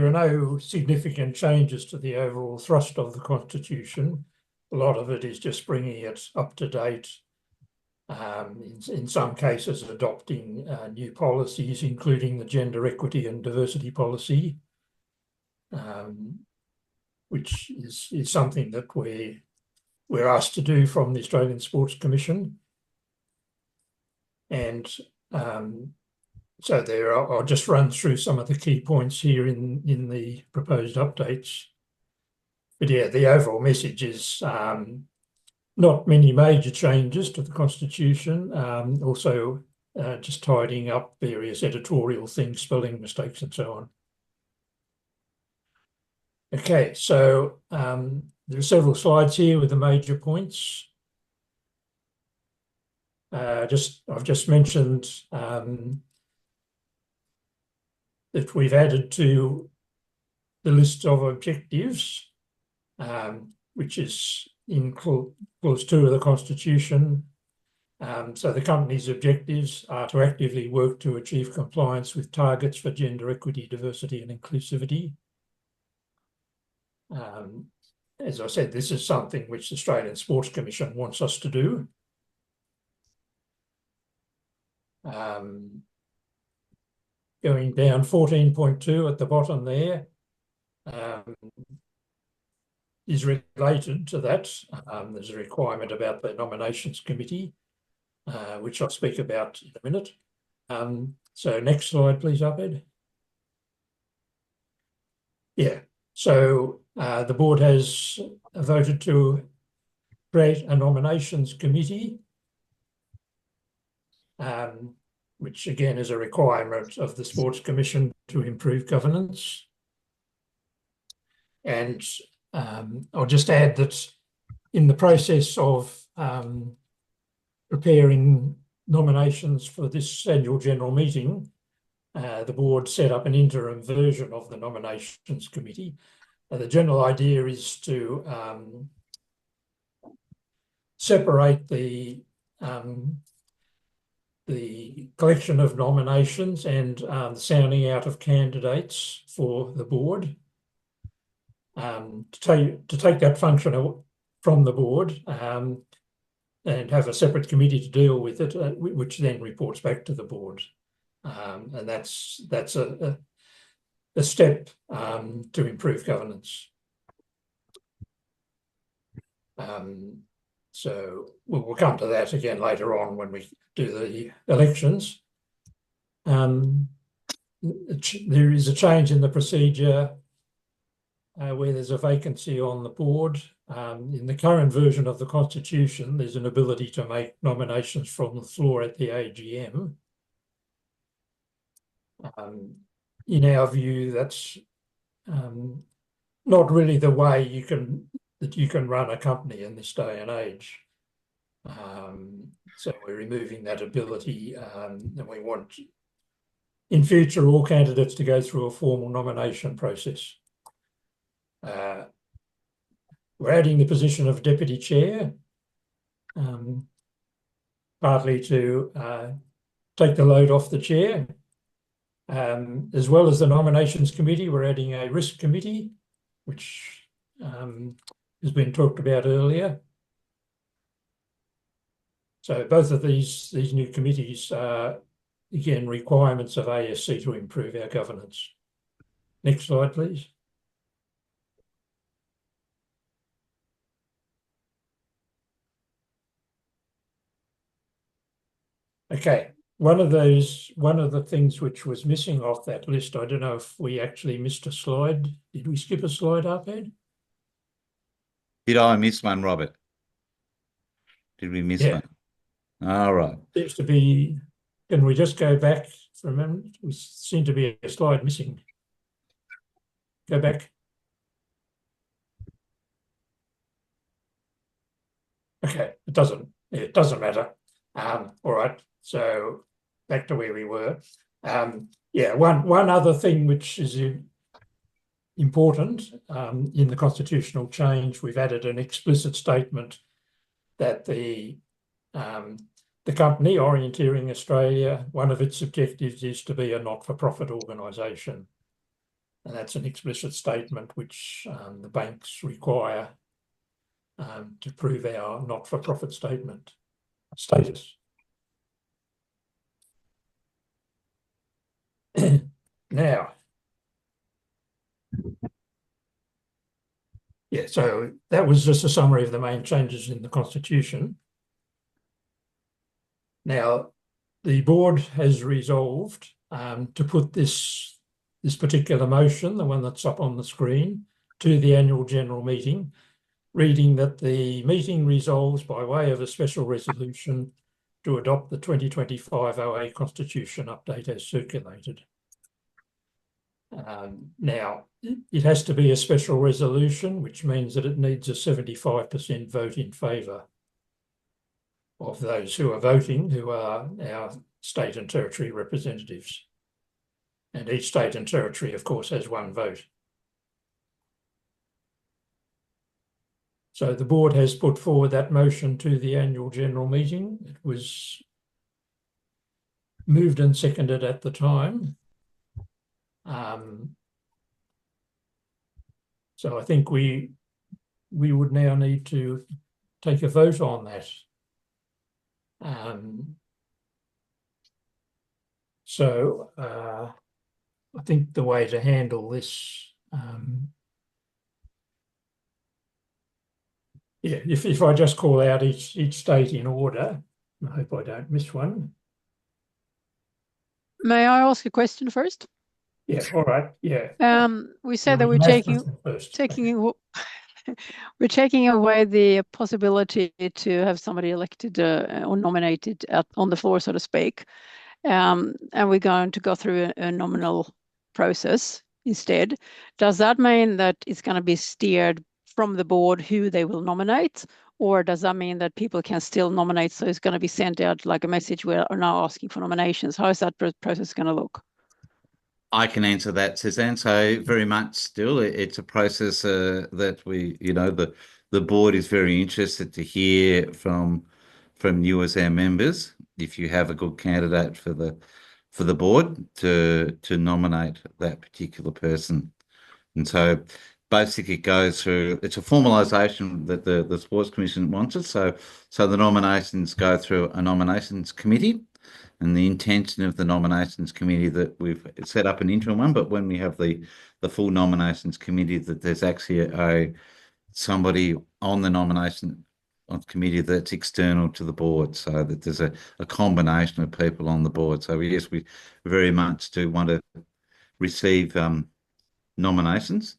are no significant changes to the overall thrust of the Constitution. A lot of it is just bringing it up to date. In some cases, adopting new policies, including the gender equity and diversity policy, which is something that we're asked to do from the Australian Sports Commission. And so I'll just run through some of the key points here in the proposed updates. But yeah, the overall message is not many major changes to the Constitution, also just tidying up various editorial things, spelling mistakes and so on. Okay, so there are several slides here with the major points. I've just mentioned that we've added to the list of objectives, which is in clause 2 of the Constitution. So the company's objectives are to actively work to achieve compliance with targets for gender equity, diversity and inclusivity. As I said, this is something which the Australian Sports Commission wants us to do. Going down 14.2 at the bottom there is related to that. There's a requirement about the nominations committee, which I'll speak about in a minute. So next slide, please, Abed. Yeah, so the board has voted to create a nominations committee, which again is a requirement of the Sports Commission to improve governance. And I'll just add that in the process of preparing nominations for this annual general meeting, the board set up an interim version of the nominations committee. The general idea is to separate the collection of nominations and the sounding out of candidates for the board. To take that function from the board and have a separate committee to deal with it, which then reports back to the board. And that's a step to improve governance. So we'll come to that again later on when we do the elections. There is a change in the procedure where there's a vacancy on the board. In the current version of the Constitution, there's an ability to make nominations from the floor at the AGM. In our view, that's not really the way you can run a company in this day and age. So we're removing that ability, and we want in future all candidates to go through a formal nomination process. We're adding the position of deputy chair, partly to take the load off the chair. As well as the nominations committee, we're adding a risk committee, which has been talked about earlier. So both of these new committees are, again, requirements of ASC to improve our governance. Next slide, please. Okay, one of the things which was missing off that list, I don't know if we actually missed a slide. Did we skip a slide up, Ed? Did I miss one, Robert? Did we miss one? All right. Seems to be, can we just go back for a minute? We seem to be a slide missing. Go back. Okay, it doesn't matter. All right, so back to where we were. Yeah, one other thing which is important in the constitutional change, we've added an explicit statement that the company, Orienteering Australia, one of its objectives is to be a not-for-profit organisation. And that's an explicit statement which the banks require to prove our not-for-profit status. Now, yeah, so that was just a summary of the main changes in the Constitution. Now, the board has resolved to put this particular motion, the one that's up on the screen, to the annual general meeting, reading that the meeting resolves by way of a special resolution to adopt the 2025 OA Constitution update as circulated. Now, it has to be a special resolution, which means that it needs a 75% vote in favour of those who are voting, who are our state and territory representatives. And each state and territory, of course, has one vote. So the board has put forward that motion to the annual general meeting. It was moved and seconded at the time. So I think we would now need to take a vote on that. So I think the way to handle this, yeah, if I just call out each state in order, I hope I don't miss one. May I ask a question first? Yeah, all right, yeah. We said that we're taking we're taking away the possibility to have somebody elected or nominated on the floor, so to speak. And we're going to go through a nominal process instead. Does that mean that it's going to be steered from the board who they will nominate? Or does that mean that people can still nominate? So it's going to be sent out like a message, we are now asking for nominations. How is that process going to look? I can answer that, Suzanne. So very much still, it's a process that we, the board is very interested to hear from you as our members. If you have a good candidate for the board to nominate that particular person, and so basically it goes through. It's a formalisation that the Sports Commission wants it. So the nominations go through a nominations committee. And the intention of the nominations committee that we've set up an interim one, but when we have the full nominations committee, that there's actually somebody on the nomination committee that's external to the board, so that there's a combination of people on the board. So yes, we very much do want to receive nominations,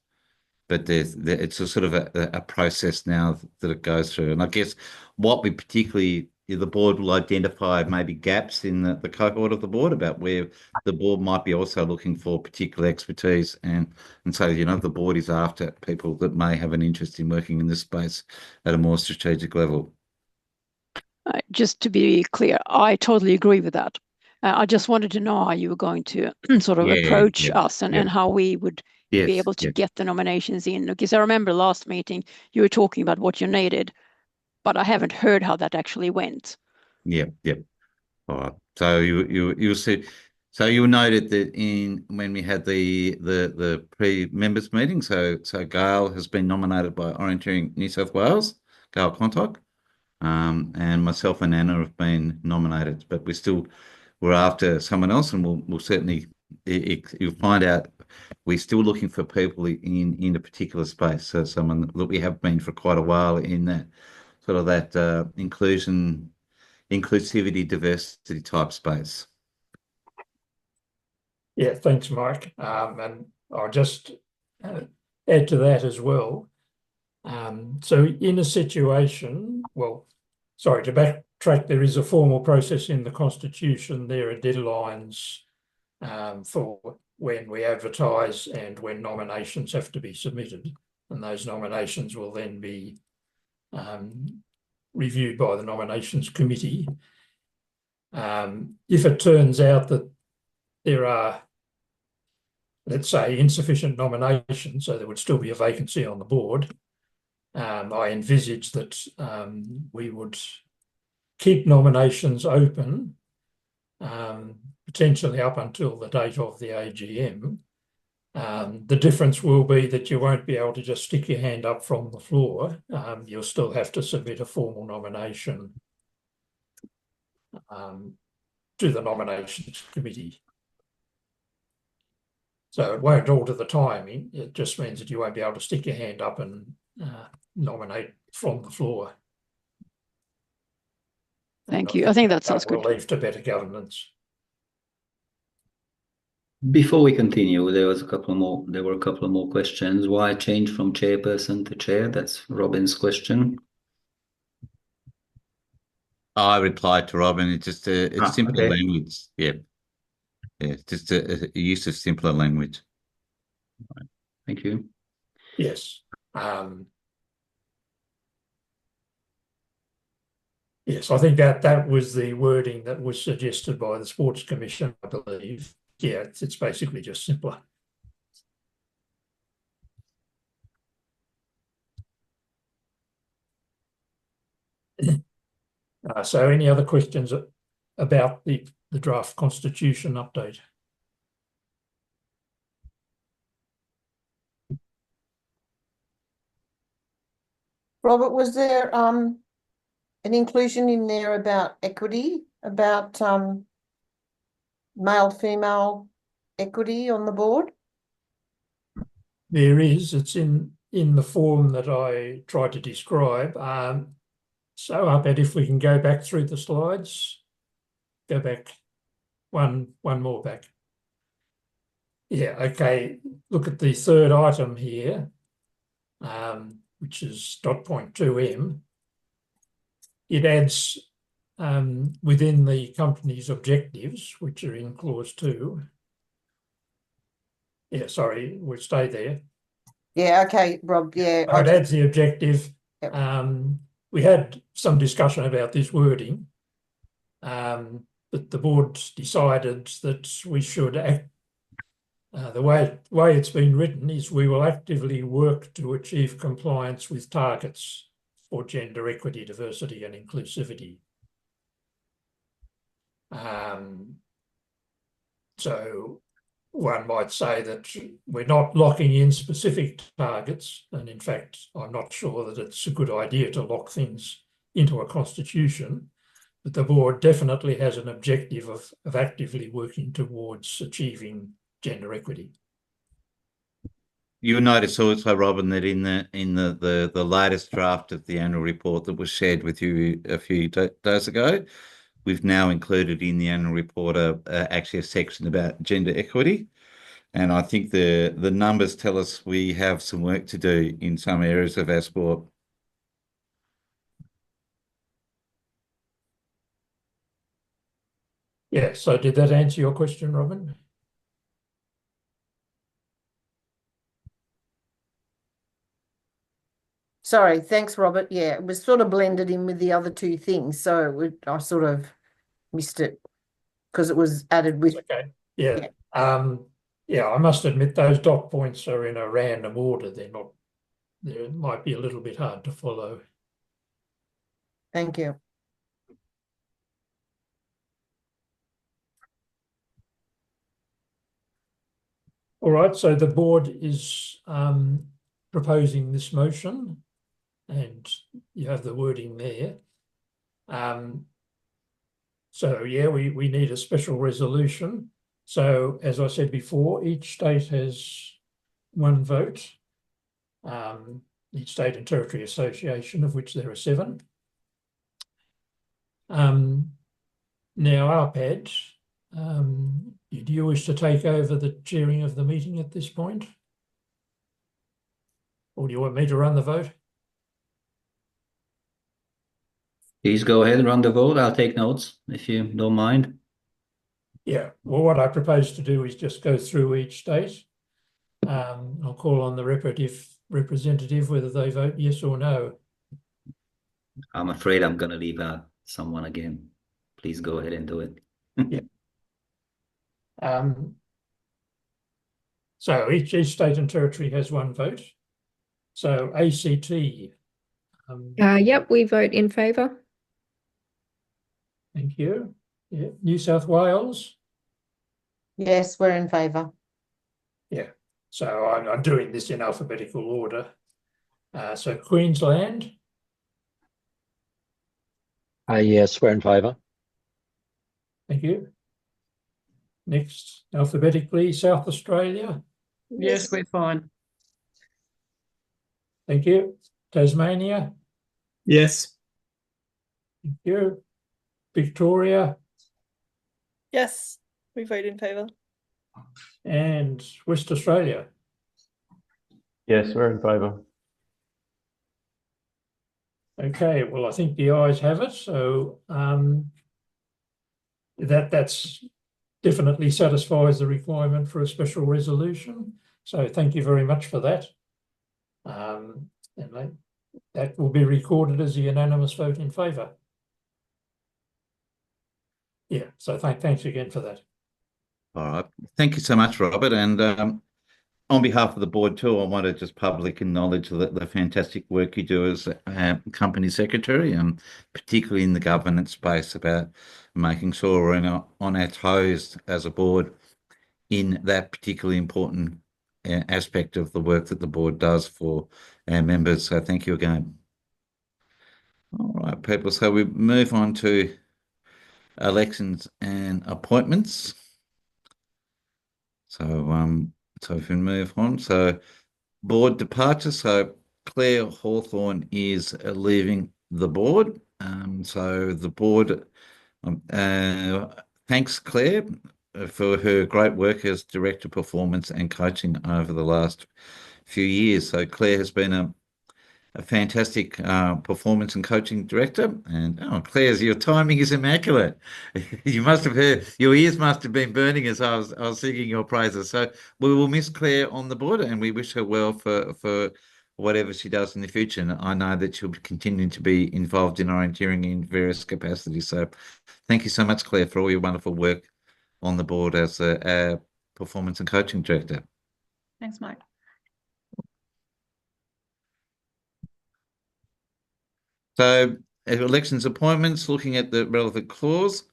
but it's a sort of a process now that it goes through. And I guess what we particularly the board will identify maybe gaps in the cohort of the board about where the board might be also looking for particular expertise. And so, the board is after people that may have an interest in working in this space at a more strategic level. Just to be clear, I totally agree with that. I just wanted to know how you were going to sort of approach us and how we would be able to get the nominations in. Because I remember last meeting, you were talking about what you needed, but I haven't heard how that actually went. Yeah. All right. So you'll see. So you'll note that when we had the pre-members meeting, so Gail has been nominated by Orienteering New South Wales, Gail Contock, and myself and Anna have been nominated, but we're after someone else, and we'll certainly you'll find out we're still looking for people in a particular space. So someone that we have been for quite a while in that sort of that inclusivity, diversity type space. Yeah, thanks, Mike. And I'll just add to that as well. So in a situation, to backtrack, there is a formal process in the Constitution. There are deadlines for when we advertise and when nominations have to be submitted. And those nominations will then be reviewed by the nominations committee. If it turns out that there are, let's say, insufficient nominations, so there would still be a vacancy on the board, I envisage that we would keep nominations open, potentially up until the date of the AGM. The difference will be that you won't be able to just stick your hand up from the floor. You'll still have to submit a formal nomination to the nominations committee. So it won't alter the timing. It just means that you won't be able to stick your hand up and nominate from the floor. Thank you. I think that sounds good. Will lead to better governance. Before we continue, there were a couple of more questions. Why change from chairperson to chair? That's Robin's question. I replied to Robin. It's just it's simpler language. Yeah, just a use of simpler language. Thank you. Yes. Yes, I think that was the wording that was suggested by the Sports Commission, I believe. Yeah, it's basically just simpler. So any other questions about the draft constitution update? Robert, was there an inclusion in there about equity, about male female equity on the board? There is. It's in the form that I tried to describe. So Ahmed, if we can go back through the slides, go back one more back. Yeah, okay. Look at the third item here, which is dot point 2M. It adds within the company's objectives, which are in clause 2. Yeah, sorry, we'll stay there. Yeah, okay, Rob. Yeah, It adds the objective. We had some discussion about this wording, but the board decided that we should act. The way it's been written is we will actively work to achieve compliance with targets for gender equity, diversity, and inclusivity. So one might say that we're not locking in specific targets, and in fact, I'm not sure that it's a good idea to lock things into a constitution, but the board definitely has an objective of actively working towards achieving gender equity. You'll notice also, Robin, that in the latest draft of the annual report that was shared with you a few days ago, we've now included in the annual report actually a section about gender equity. And I think the numbers tell us we have some work to do in some areas of our sport. Yeah, so did that answer your question, Robin? Sorry, thanks, Robert. Yeah, it was sort of blended in with the other two things, so I sort of missed it because it was added with. Okay. Yeah. Yeah, I must admit those dot points are in a random order. They're not. They might be a little bit hard to follow. Thank you. All right, so the board is proposing this motion, and you have the wording there. So yeah, we need a special resolution. So as I said before, each state has one vote. Each state and territory association, of which there are 7. Now, Arpad, do you wish to take over the chairing of the meeting at this point? Or do you want me to run the vote? Please go ahead and run the vote. I'll take notes if you don't mind. Yeah, well, what I propose to do is just go through each state. I'll call on the representative whether they vote yes or no. I'm afraid I'm going to leave out someone again. Please go ahead and do it. Yeah. So each state and territory has one vote. So ACT. Yep, we vote in favour. Thank you. Yeah. New South Wales. Yes, we're in favour. Yeah. So I'm doing this in alphabetical order. So Queensland. Yes, we're in favour. Thank you. Next, alphabetically, South Australia. Yes, we're fine. Thank you. Tasmania. Yes. Thank you. Victoria. Yes, we vote in favour. And West Australia. Yes, we're in favour. Okay, well, I think the ayes have it. So that's definitely satisfies the requirement for a special resolution. So thank you very much for that. And that will be recorded as a unanimous vote in favour. Yeah, so thanks again for that. All right. Thank you so much, Robert. And on behalf of the board too, I want to just publicly acknowledge the fantastic work you do as company secretary, and particularly in the governance space about making sure we're on our toes as a board in that particularly important aspect of the work that the board does for our members. So thank you again. All right, people. So we move on to elections and appointments. So if we move on, so board departure. So Claire Hawthorne is leaving the board. So the board thanks Claire for her great work as director of performance and coaching over the last few years. So Claire has been a fantastic performance and coaching director. And Claire's, your timing is immaculate. You must have heard, your ears must have been burning as I was singing your praises. So we will miss Claire on the board, and we wish her well for whatever she does in the future. And I know that she'll be continuing to be involved in orienteering in various capacities. So thank you so much, Claire, for all your wonderful work on the board as a performance and coaching director. Thanks, Mike. So elections appointments, looking at the relevant clause.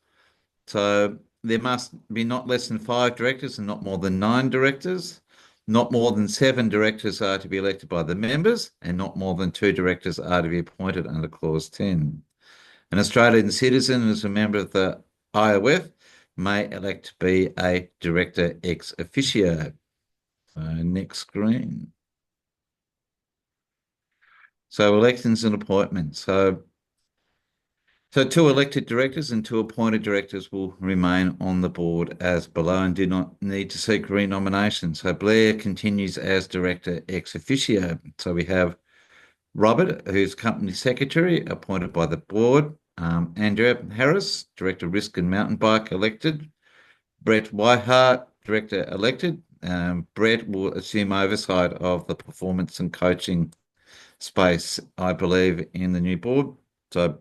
So there must be not less than 5 directors and not more than 9 directors. Not more than 7 directors are to be elected by the members, and not more than 2 directors are to be appointed under clause 10. An Australian citizen as a member of the IOF may elect to be a director ex officio. So next screen. So elections and appointments. So 2 elected directors and 2 appointed directors will remain on the board as below and do not need to seek renomination. So Blair continues as director ex officio. So we have Robert, who's company secretary, appointed by the board. Andrea Harris, director risk and mountain bike, elected. Brett Whitehart, director elected. Brett will assume oversight of the performance and coaching space, I believe, in the new board. So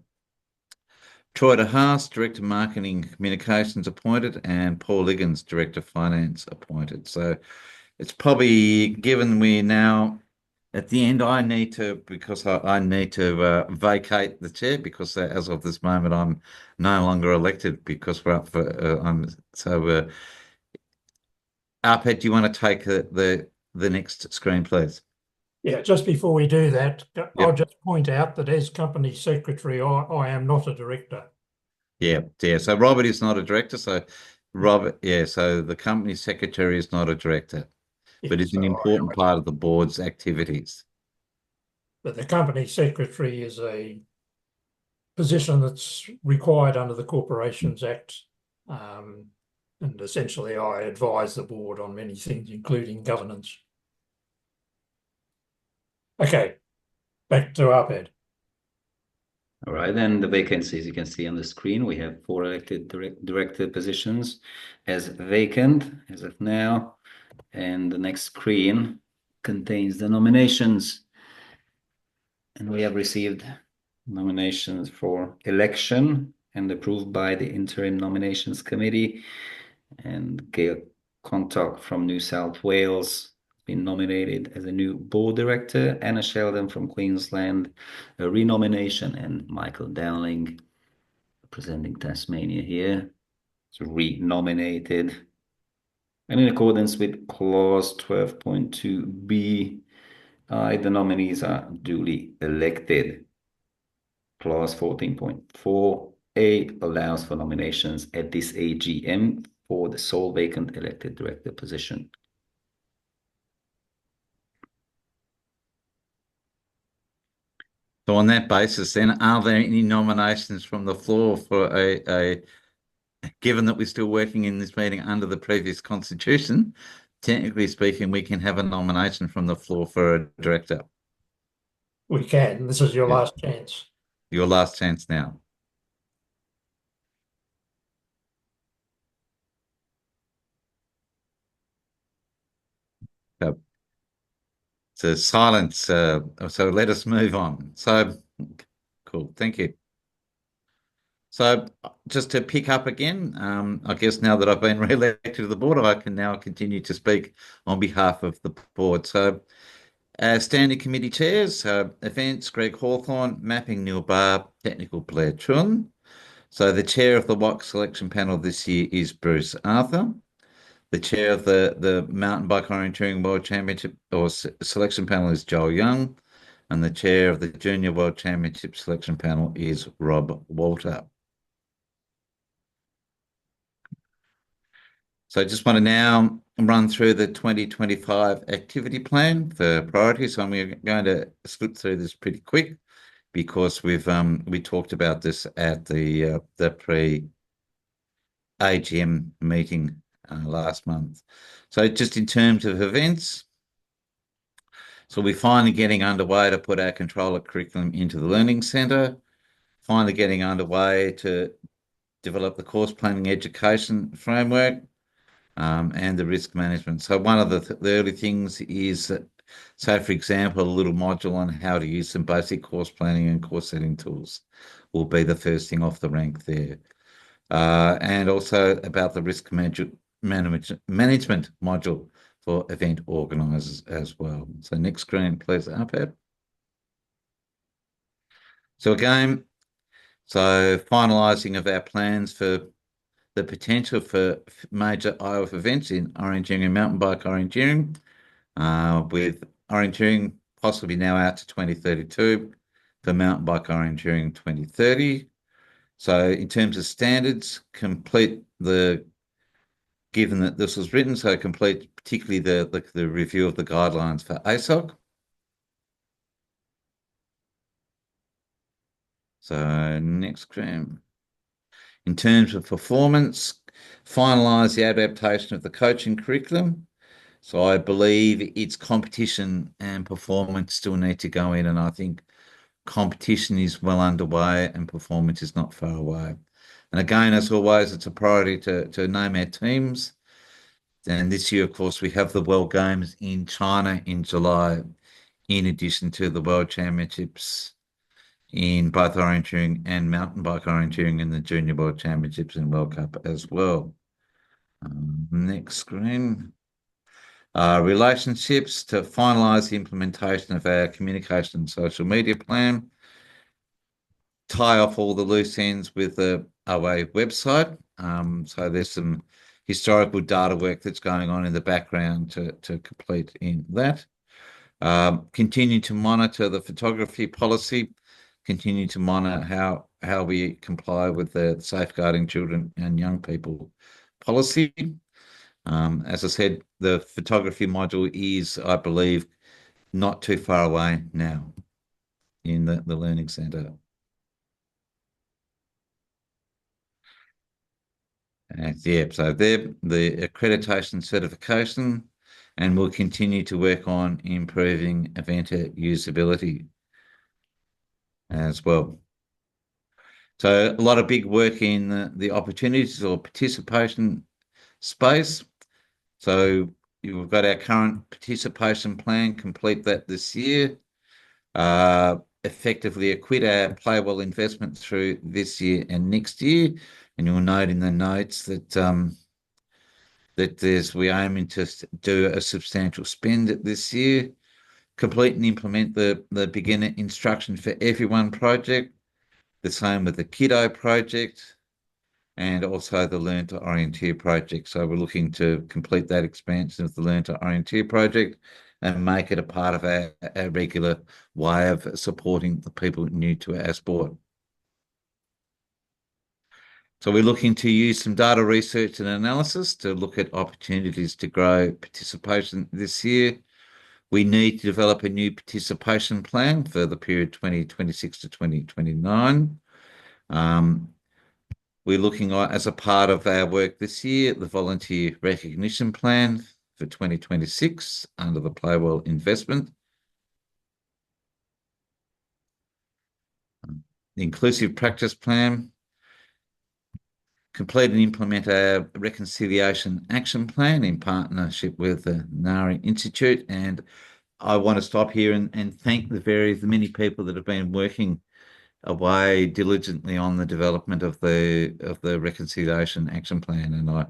Troy de Haas, Director Marketing Communications appointed, and Paul Liggins, Director Finance appointed. So it's probably, given we're now at the end, I need to, because I need to vacate the chair, because as of this moment, I'm no longer elected because we're up for, Arpet, do you want to take the next screen, please? Yeah, just before we do that, I'll Yep. just point out that as company secretary, I am not a director. Yeah. So Robert is not a director. So Robert, so the company secretary is not a director, but it's an important part of the board's activities. But the company secretary is a position that's required under the Corporations Act. And essentially, I advise the board on many things, including governance. Okay, back to Arpad. All right, then the vacancies you can see on the screen. We have 4 elected director positions as vacant as of now. And the next screen contains the nominations. And we have received nominations for election and approved by the Interim Nominations Committee. And Gail Contock from New South Wales been nominated as a new board director. Anna Sheldon from Queensland, a renomination, and Michael Dowling, representing Tasmania here, is renominated. And in accordance with clause 12.2b, the nominees are duly elected. Clause 14.4a allows for nominations at this AGM for the sole vacant elected director position. So on that basis, then, are there any nominations from the floor for given that we're still working in this meeting under the previous constitution, technically speaking, we can have a nomination from the floor for a director. We can. This is your last chance. Your last chance now. So silence. So let us move on. So cool. Thank you. So just to pick up again, I guess now that I've been re-elected to the board, I can now continue to speak on behalf of the board. So standing committee chairs, events, Greg Hawthorne, mapping, Neil Barr, technical, Blair Chun. So the chair of the WOC selection panel this year is Bruce Arthur. The chair of the Mountain Bike Orienteering World Championship or selection panel is Joel Young. And the chair of the Junior World Championship selection panel is Rob Walter. So I just want to now run through the 2025 activity plan for priorities. So I'm going to slip through this pretty quick because we talked about this at the pre-AGM meeting last month. So just in terms of events, so we're finally getting underway to put our controller curriculum into the Learning Centre, finally getting underway to develop the course planning education framework, and the risk management. So one of the early things is that, so for example, a little module on how to use some basic course planning and course setting tools will be the first thing off the rank there. And also about the risk management module for event organisers as well. So next screen, please, Arpad. So again, so finalising of our plans for the potential for major IOF events in orienteering and mountain bike orienteering, with orienteering possibly now out to 2032, for mountain bike orienteering 2030. So in terms of standards, given that this was written, so complete particularly the review of the guidelines for ASOC. So next screen. In terms of performance, finalise the adaptation of the coaching curriculum. So I believe it's competition and performance still need to go in, and I think competition is well underway and performance is not far away. And again, as always, it's a priority to name our teams. And this year, of course, we have the World Games in China in July, in addition to the World Championships in both orienteering and mountain bike orienteering in the Junior World Championships and World Cup as well. Next screen. Relationships to finalise the implementation of our communication and social media plan. Tie off all the loose ends with the OA website. So there's some historical data work that's going on in the background to complete in that. Continue to monitor the photography policy, continue to monitor how we comply with the safeguarding children and young people policy. As I said, the photography module is, I believe, not too far away now in the Learning Centre. Yeah, so they're the accreditation certification, and we'll continue to work on improving eventer usability as well. So a lot of big work in the opportunities or participation space. So we've got our current participation plan, complete that this year. Effectively acquit our Playwell investment through this year and next year. And you'll note in the notes that we're aiming to do a substantial spend this year. Complete and implement the beginner instruction for everyone project. The same with the Kiddo project and also the Learn to Orienteer project. So we're looking to complete that expansion of the Learn to Orienteer project and make it a part of our regular way of supporting the people new to our sport. So we're looking to use some data research and analysis to look at opportunities to grow participation this year. We need to develop a new participation plan for the period 2026 to 2029. We're looking at, as a part of our work this year, the volunteer recognition plan for 2026 under the Playwell investment. The inclusive practice plan. Complete and implement our reconciliation action plan in partnership with the NARI Institute and I want to stop here and thank the many people that have been working away diligently on the development of the Reconciliation Action Plan, and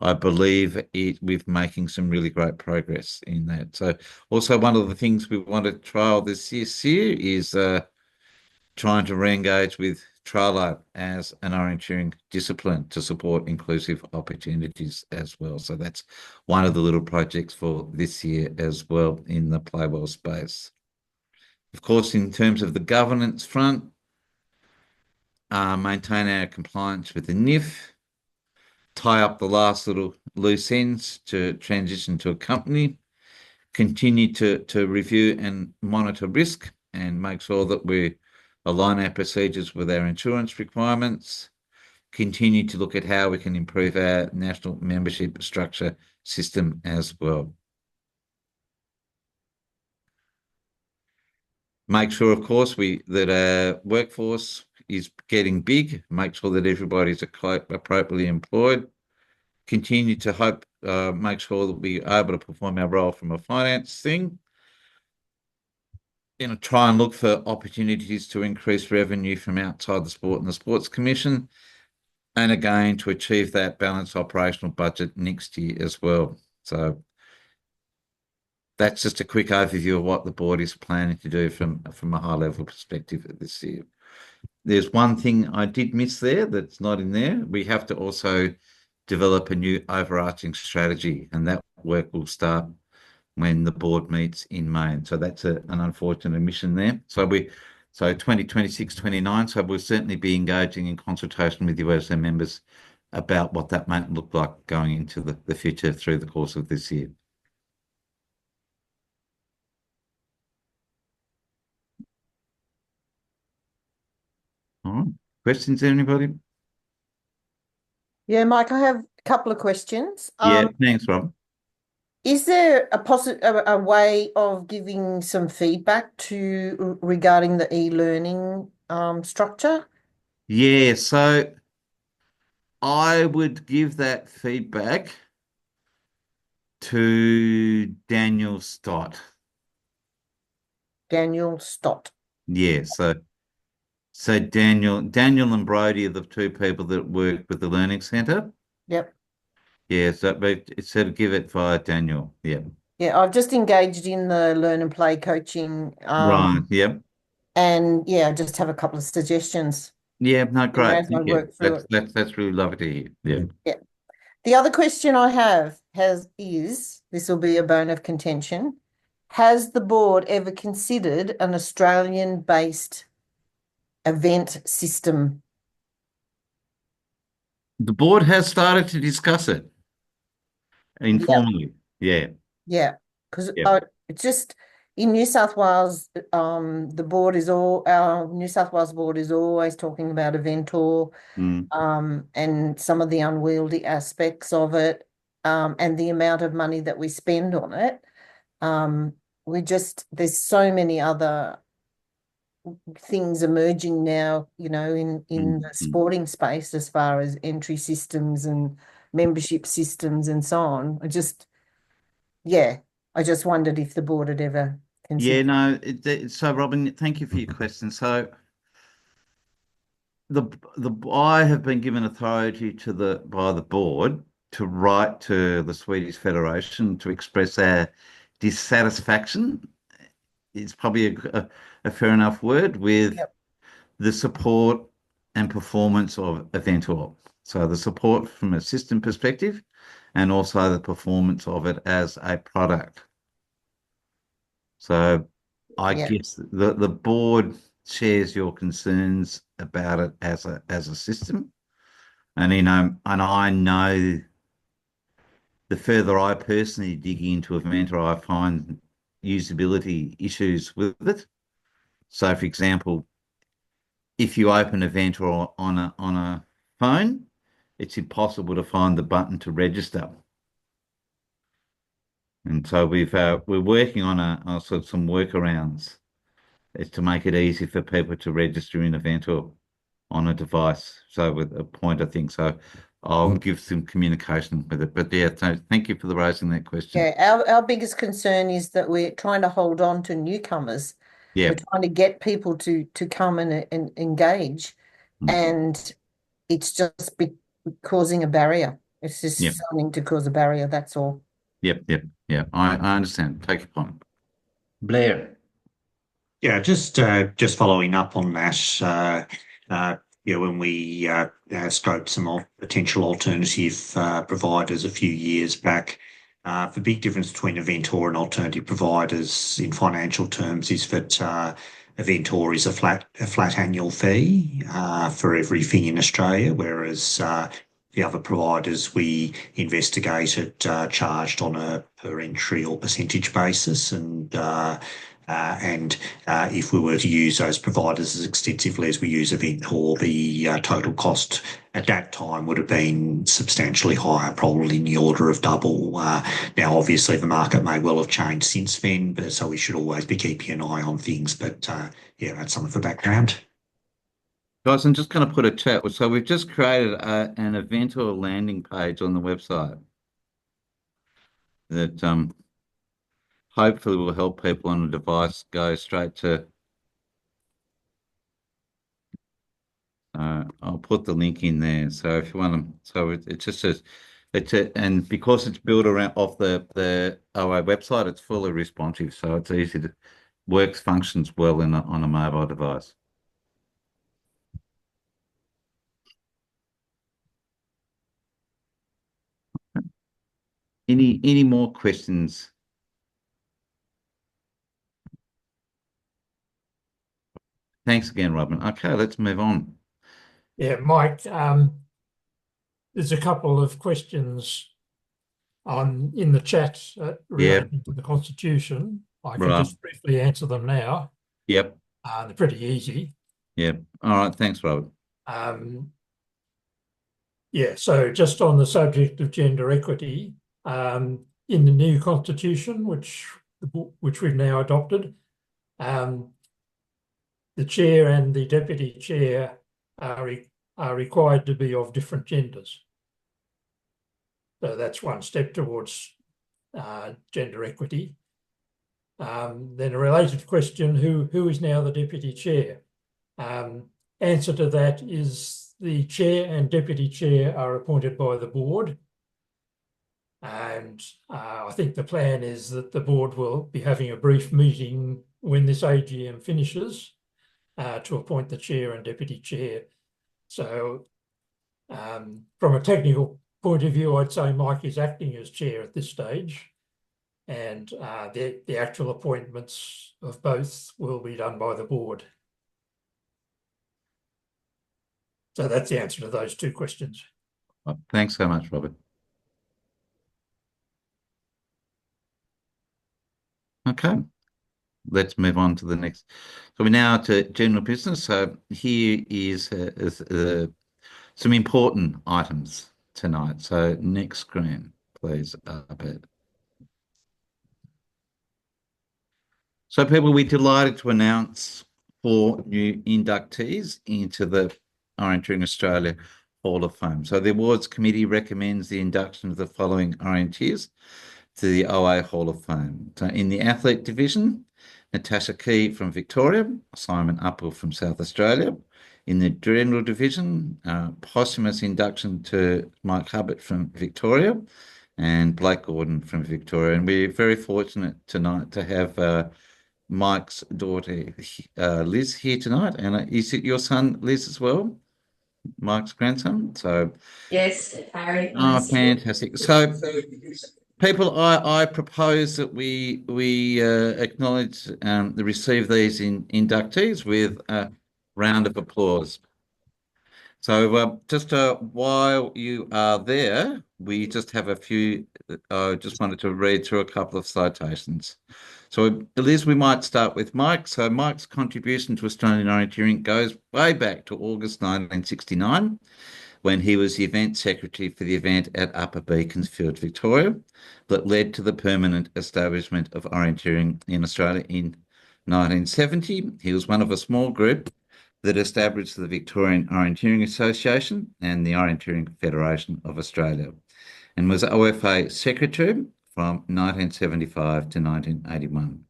I believe we're making some really great progress in that. So also one of the things we want to trial this year is trying to re-engage with Trello as an orienteering discipline to support inclusive opportunities as well. So that's one of the little projects for this year as well in the Playwell space. Of course, in terms of the governance front, maintain our compliance with the NIF, tie up the last little loose ends to transition to a company, continue to review and monitor risk and make sure that we align our procedures with our insurance requirements, continue to look at how we can improve our national membership structure system as well. Make sure, of course, that our workforce is getting big, make sure that everybody's appropriately employed, continue to make sure that we're able to perform our role from a finance thing, try and look for opportunities to increase revenue from outside the sport and the Sports Commission, and again, to achieve that balanced operational budget next year as well. So that's just a quick overview of what the board is planning to do from a high-level perspective this year. There's one thing I did miss there that's not in there. We have to also develop a new overarching strategy, and that work will start when the board meets in May. So that's an unfortunate omission there. So 2026-29, so we'll certainly be engaging in consultation with you as our members about what that might look like going into the future through the course of this year. All right. Questions, anybody? Yeah, Mike, I have a couple of questions. Yeah, thanks, Rob. Is there a way of giving some feedback regarding the e-learning structure? Yeah, so I would give that feedback to Daniel Stott. Daniel Stott. Yeah, so Daniel and Brody are the two people that work with the Learning Centre. Yep. Yeah, so give it via Daniel. Yeah. Yeah, I've just engaged in the learn and play coaching. Right. Yep. And yeah, I just have a couple of suggestions. Yeah. No, great. As I work through it. That's really lovely to hear. Yeah. Yeah. The other question I have is this will be a bone of contention. Has the board ever considered an Australian-based event system? The board has started to discuss it informally. Yeah. Yeah, because Yeah. it's just in New South Wales, our New South Wales board is always talking about Eventor, and some of the unwieldy aspects of it, and the amount of money that we spend on it. There's so many other things emerging now, in the sporting space as far as entry systems and membership systems and so on. I just wondered if the board had ever considered. Yeah, no. So, Robin, thank you for your question. So, I have been given authority by the board to write to the Swedish Federation to express our dissatisfaction. It's probably a fair enough word with the support and performance of Eventor. So the support from a system perspective, and also the performance of it as a product. So I guess the board shares your concerns about it as a system. And I know the further I personally dig into Eventor, I find usability issues with it. So for example, if you open Eventor on a phone, it's impossible to find the button to register. And so we're working on some workarounds is to make it easy for people to register in Eventor on a device. So with a pointer thing. So I'll give some communication with it. But yeah, so thank you for raising that question. Yeah, our biggest concern is that we're trying to hold on to newcomers. Yeah. We're trying to get people to come and engage, and it's just causing a barrier. It's just starting to cause a barrier, that's all. Yep. I understand. Take your point. Blair. Yeah, just following up on that. When we scoped some potential alternative providers a few years back, the big difference between Aventor and alternative providers in financial terms is that Aventor is a flat annual fee for everything in Australia, whereas the other providers we investigated charged on a per entry or percentage basis, and if we were to use those providers as extensively as we use Aventor, the total cost at that time would have been substantially higher, probably in the order of double. Now, obviously, the market may well have changed since then, but so we should always be keeping an eye on things. But yeah, that's some of the background. Guys, I'm just going to put a chat. So we've just created an Aventor landing page on the website that hopefully will help people on a device go straight to. I'll put the link in there. So if you want to, so it just says and because it's built around off the OA website, it's fully responsive, so it's easy to works, functions well on a mobile device. Any more questions? Thanks again, Robin. Okay, let's move on. Yeah, Mike, there's a couple of questions in the chat relating to the Constitution. I can just briefly answer them now. Yep. They're pretty easy. Yep. All right. Thanks, Robert. Yeah, so just on the subject of gender equity, in the new Constitution, which we've now adopted, the chair and the deputy chair are required to be of different genders. So that's one step towards gender equity. Then a related question, who is now the deputy chair? Answer to that is the chair and deputy chair are appointed by the board. And I think the plan is that the board will be having a brief meeting when this AGM finishes to appoint the chair and deputy chair. So from a technical point of view, I'd say Mike is acting as chair at this stage, and the actual appointments of both will be done by the board. So that's the answer to those two questions. Thanks so much, Robert. Okay, let's move on to the next. So we're now to general business. So here is some important items tonight. So next screen, please, Abed. So people, we're delighted to announce 4 new inductees into the Orienteering Australia Hall of Fame. So the Awards Committee recommends the induction of the following Orienteers to the OA Hall of Fame. So in the athlete division, Natasha Key from Victoria, Simon Uppel from South Australia. In the general division, posthumous induction to Mike Hubbard from Victoria and Blake Gordon from Victoria. And we're very fortunate tonight to have Mike's daughter, Liz, here tonight. And is it your son, Liz, as well? Mike's grandson? So yes, Harry. Oh, fantastic. So people, I propose that we acknowledge receive these inductees with a round of applause. So just while you are there, we just have a few. I just wanted to read through a couple of citations. So, Liz, we might start with Mike. So, Mike's contribution to Australian orienteering goes way back to August 1969, when he was the event secretary for the event at Upper Beaconsfield, Victoria, that led to the permanent establishment of orienteering in Australia in 1970. He was one of a small group that established the Victorian Orienteering Association and the Orienteering Federation of Australia, and was OFA Secretary from 1975 to 1981.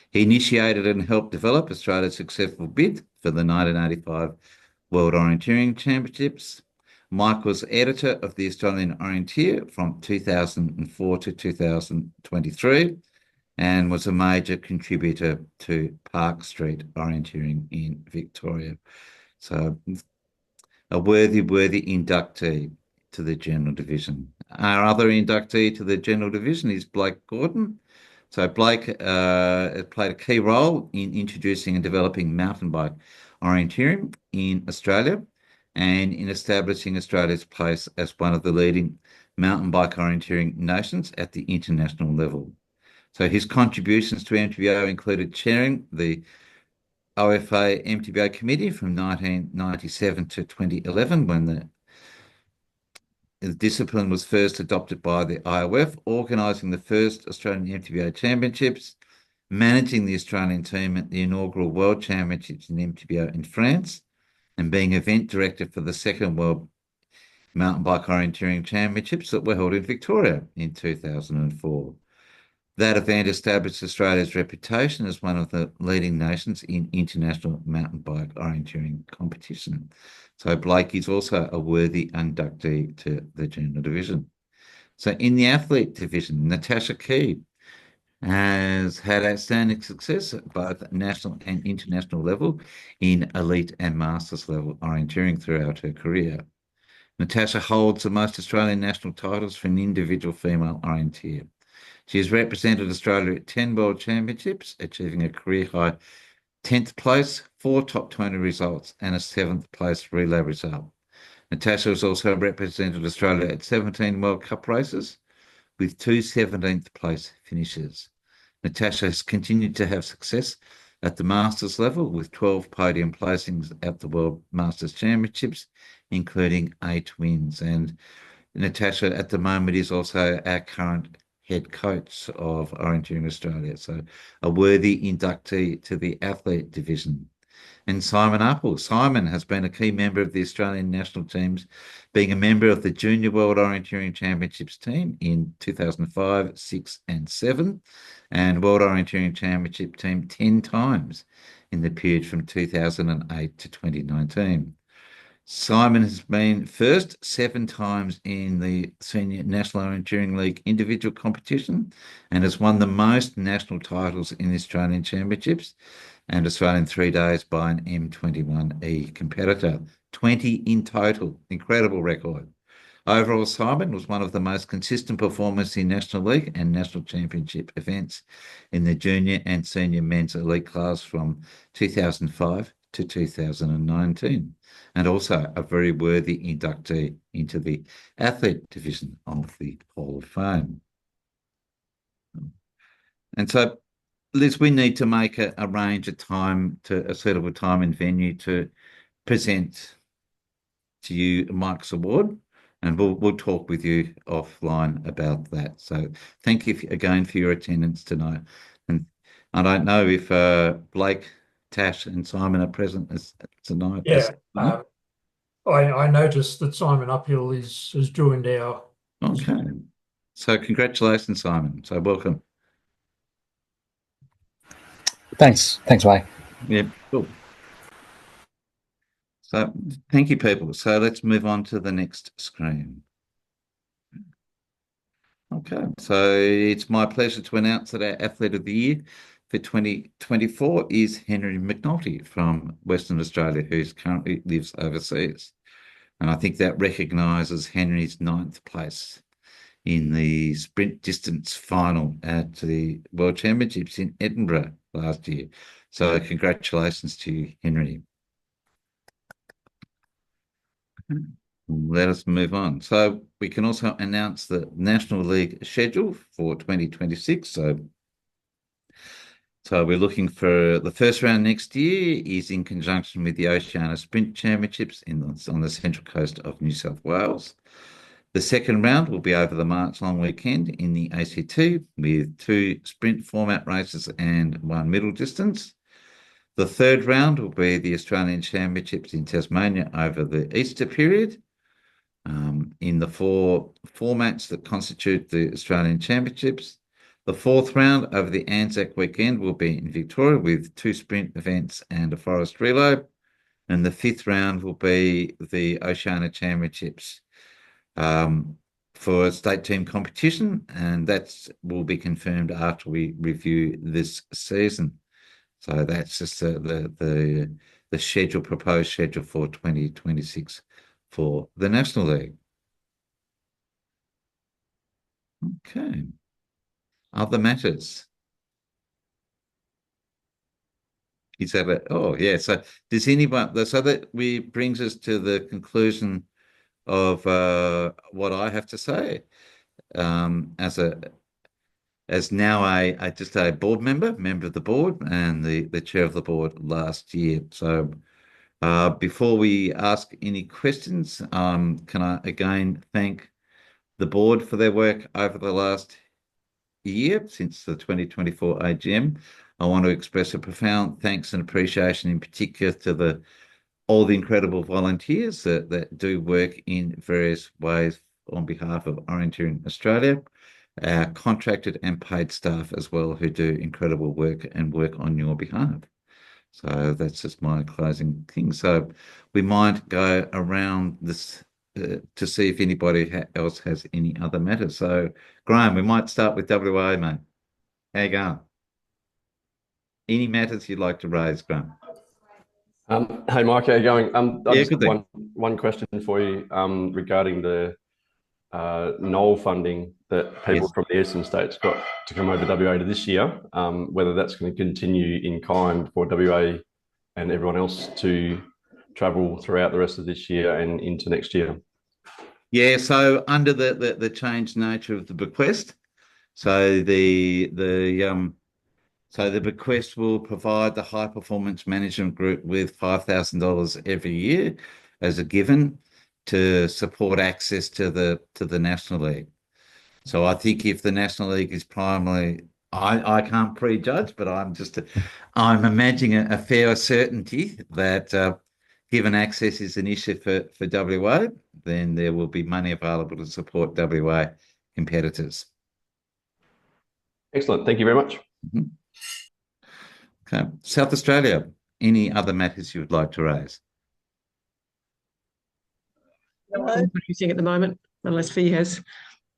He initiated and helped develop Australia's successful bid for the 1985 World Orienteering Championships. Mike was editor of the Australian Orienteer from 2004 to 2023 and was a major contributor to Park Street Orienteering in Victoria. So a worthy inductee to the General Division. Our other inductee to the General Division is Blake Gordon. So Blake has played a key role in introducing and developing mountain bike orienteering in Australia and in establishing Australia's place as one of the leading mountain bike orienteering nations at the international level. So his contributions to MTBO included chairing the OFA MTBO committee from 1997 to 2011 when the discipline was first adopted by the IOF, organising the first Australian MTBO Championships, managing the Australian team at the inaugural World Championships in MTBO in France, and being event director for the second World Mountain Bike Orienteering Championships that were held in Victoria in 2004. That event established Australia's reputation as one of the leading nations in international mountain bike orienteering competition. So Blake is also a worthy inductee to the General Division. So in the athlete division, Natasha Key has had outstanding success at both national and international level in elite and masters level orienteering throughout her career. Natasha holds the most Australian national titles for an individual female orienteer. She has represented Australia at 10 World Championships, achieving a career high 10th place, 4 top 20 results, and a 7th place relay result. Natasha has also represented Australia at 17 World Cup races, with 2 17th place finishes. Natasha has continued to have success at the Masters level with 12 podium placings at the World Masters Championships, including 8 wins. And Natasha at the moment is also our current head coach of Orienteering Australia, so a worthy inductee to the athlete division. And Simon Apple. Simon has been a key member of the Australian national teams, being a member of the Junior World Orienteering Championships team in 2005, 6 and 7, and World Orienteering Championship team 10 times in the period from 2008 to 2019. Simon has been first 7 times in the Senior National Orienteering League individual competition and has won the most national titles in the Australian Championships and Australian 3 days by an M21E competitor. 20 in total. Incredible record. Overall, Simon was one of the most consistent performers in National League and National Championship events in the junior and senior men's elite class from 2005 to 2019, and also a very worthy inductee into the athlete division of the Hall of Fame. And so, Liz, we need to make a range of time to a suitable time and venue to present to you Mike's award, and we'll talk with you offline about that. So thank you again for your attendance tonight. And I don't know if Blake, Tash, and Simon are present tonight. Yeah, I noticed that Simon Uphill has joined our. Okay, so congratulations, Simon. So welcome. Thanks, Ray. Yeah, cool. So thank you, people. So let's move on to the next screen. Okay, so it's my pleasure to announce that our Athlete of the Year for 2024 is Henry McNulty from Western Australia, who currently lives overseas. And I think that recognises Henry's 9th place in the sprint distance final at the World Championships in Edinburgh last year. So congratulations to you, Henry. Let us move on. So we can also announce the National League schedule for 2026. So we're looking for the first round next year is in conjunction with the Oceania Sprint Championships on the central coast of New South Wales. The second round will be over the March long weekend in the ACT with 2 sprint format races and 1 middle distance. The third round will be the Australian Championships in Tasmania over the Easter period. In the 4 formats that constitute the Australian Championships. The fourth round over the Anzac weekend will be in Victoria with 2 sprint events and a forest relay. And the fifth round will be the Oceania Championships for state team competition, and that will be confirmed after we review this season. So that's just the schedule, proposed schedule for 2026 for the National League. Okay. Other matters. Is that it? Oh, yeah. So does anyone, so that brings us to the conclusion of what I have to say as now just a board member of the board and the chair of the board last year. So before we ask any questions, can I again thank the board for their work over the last year since the 2024 AGM. I want to express a profound thanks and appreciation in particular to all the incredible volunteers that do work in various ways on behalf of Orienteering Australia, our contracted and paid staff as well who do incredible work and work on your behalf. So that's just my closing thing. So we might go around this to see if anybody else has any other matters. So Graham, we might start with WA, mate. How you going? Any matters you'd like to raise, Graham? Hey, Mike, how you going? I Yeah, just good. have one question for you regarding the NOL funding that people Yes. from the eastern states got to come over WA to this year, whether that's going to continue in kind for WA and everyone else to travel throughout the rest of this year and into next year. Yeah, so under the changed nature of the bequest, so the bequest will provide the High Performance Management Group with $5,000 every year as a given to support access to the National League. So I think if the National League is primarily, I can't prejudge, but I'm imagining a fair certainty that given access is an issue for WA, then there will be money available to support WA competitors. Excellent. Thank you very much. Mm-hmm. Okay. South Australia, any other matters you would like to raise? No, producing at the moment, unless Fee has.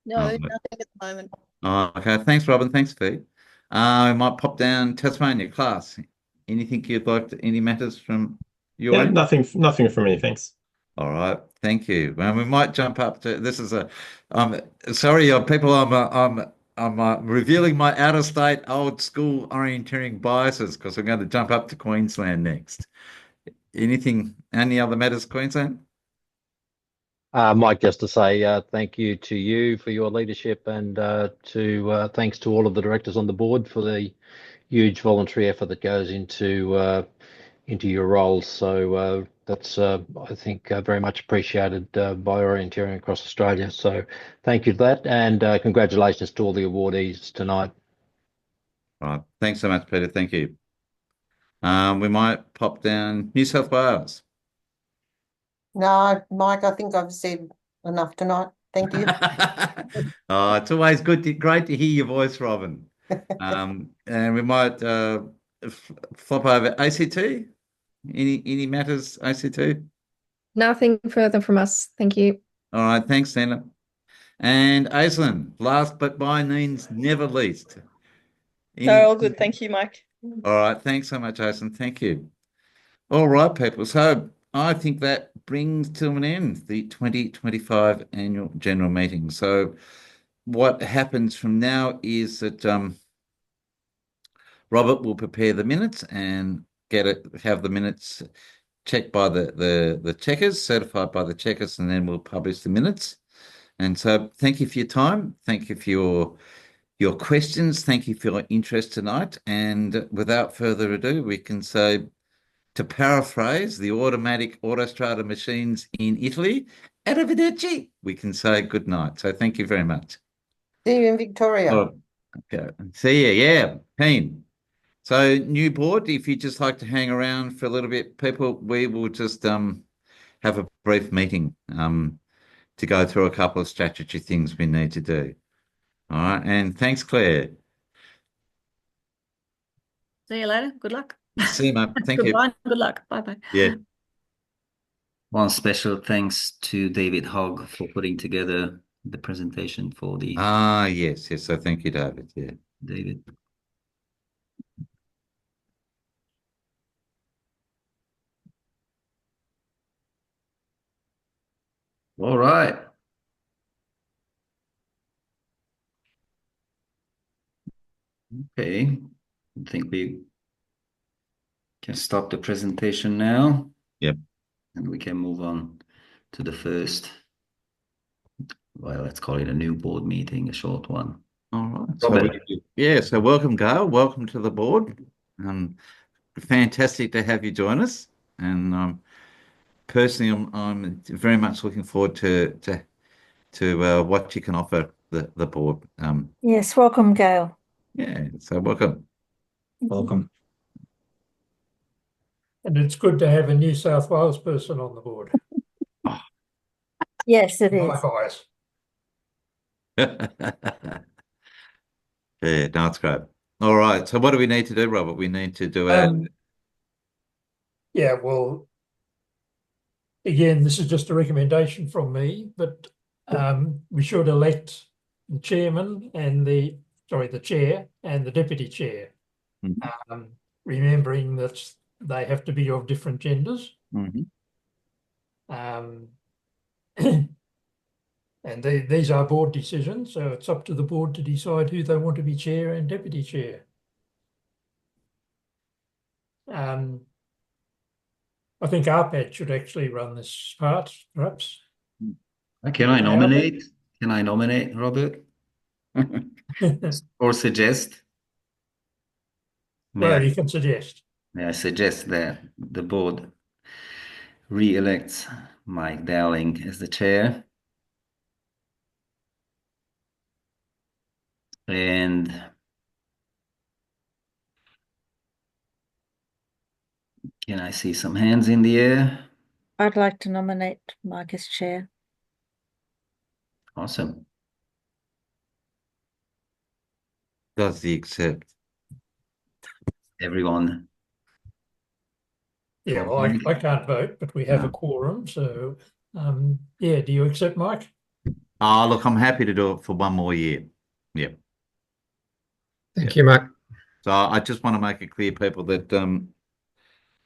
No, nothing at the moment. Oh, okay. Thanks, Robin. Thanks, Fee. I might pop down Tasmania class. Anything you'd like to, any matters from your end? Nothing from me, thanks. All right, thank you. Well, we might jump up to this is sorry, people. I'm revealing my out-of-state, old-school orienteering biases because I'm going to jump up to Queensland next. Any other matters, Queensland? Mike, just to say thank you to you for your leadership and thanks to all of the directors on the board for the huge voluntary effort that goes into your roles. So that's, I think, very much appreciated by Orienteering across Australia. So thank you for that, and congratulations to all the awardees tonight. All right, thanks so much, Peter. Thank you. We might pop down New South Wales. No, Mike, I think I've said enough tonight. Thank you. Oh, it's always great to hear your voice, Robin. And we might flop over ACT. Any matters, ACT? Nothing further from us. Thank you. All right, thanks, Sandra. And Aislinn, last but by means never least. No, all good. Thank you, Mike. All right, thanks so much, Aislinn. Thank you. All right, people. So I think that brings to an end the 2025 annual general meeting. So what happens from now is that Robert will prepare the minutes and have the minutes checked by the checkers, certified by the checkers, and then we'll publish the minutes. And so thank you for your time. Thank you for your questions. Thank you for your interest tonight. And without further ado, we can say, to paraphrase the automatic autostrada machines in Italy, arrivederci, we can say good night. So thank you very much. See you in Victoria. Oh, okay. See you. Yeah, keen. So new board, if you just like to hang around for a little bit, people, we will just have a brief meeting to go through a couple of strategy things we need to do. All right, and thanks, Claire. See you later. Good luck. See you, mate. Thank you. Goodbye. Good luck. Bye bye. Yeah. One special thanks to David Hogg for putting together the presentation for the Yes. So thank you, David. Yeah. David. All right. Okay. I think we can stop the presentation now. Yep. And we can move on to the first, well, let's call it a new board meeting, a short one. All right. Robert. So welcome, Gail. Welcome to the board. Fantastic to have you join us. And personally, I'm very much looking forward to what you can offer the board. Yes, welcome, Gail. Yeah. So welcome. Welcome. And it's good to have a New South Wales person on the board. Yes, it is. Likewise. Yeah, no, it's great. All right. So what do we need to do, Robert? We need to do a Yeah, well, again, this is just a recommendation from me, but we should elect the chairman and the chair and the deputy chair. Remembering that they have to be of different genders. And these are board decisions, so it's up to the board to decide who they want to be chair and deputy chair. I think RPAD should actually run this part, perhaps. Can I nominate? Can I nominate Robert? Or suggest? Well, you can suggest. May I suggest that the board re-elects Mike Dowling as the chair? And can I see some hands in the air? I'd like to nominate Mike as chair. Awesome. Does the accept? Everyone. Yeah, well, I can't vote, but we have a quorum, so yeah, do you accept, Mike? Look, I'm happy to do it for one more year. Yep. Thank you, Mike. So I just want to make it clear, people, that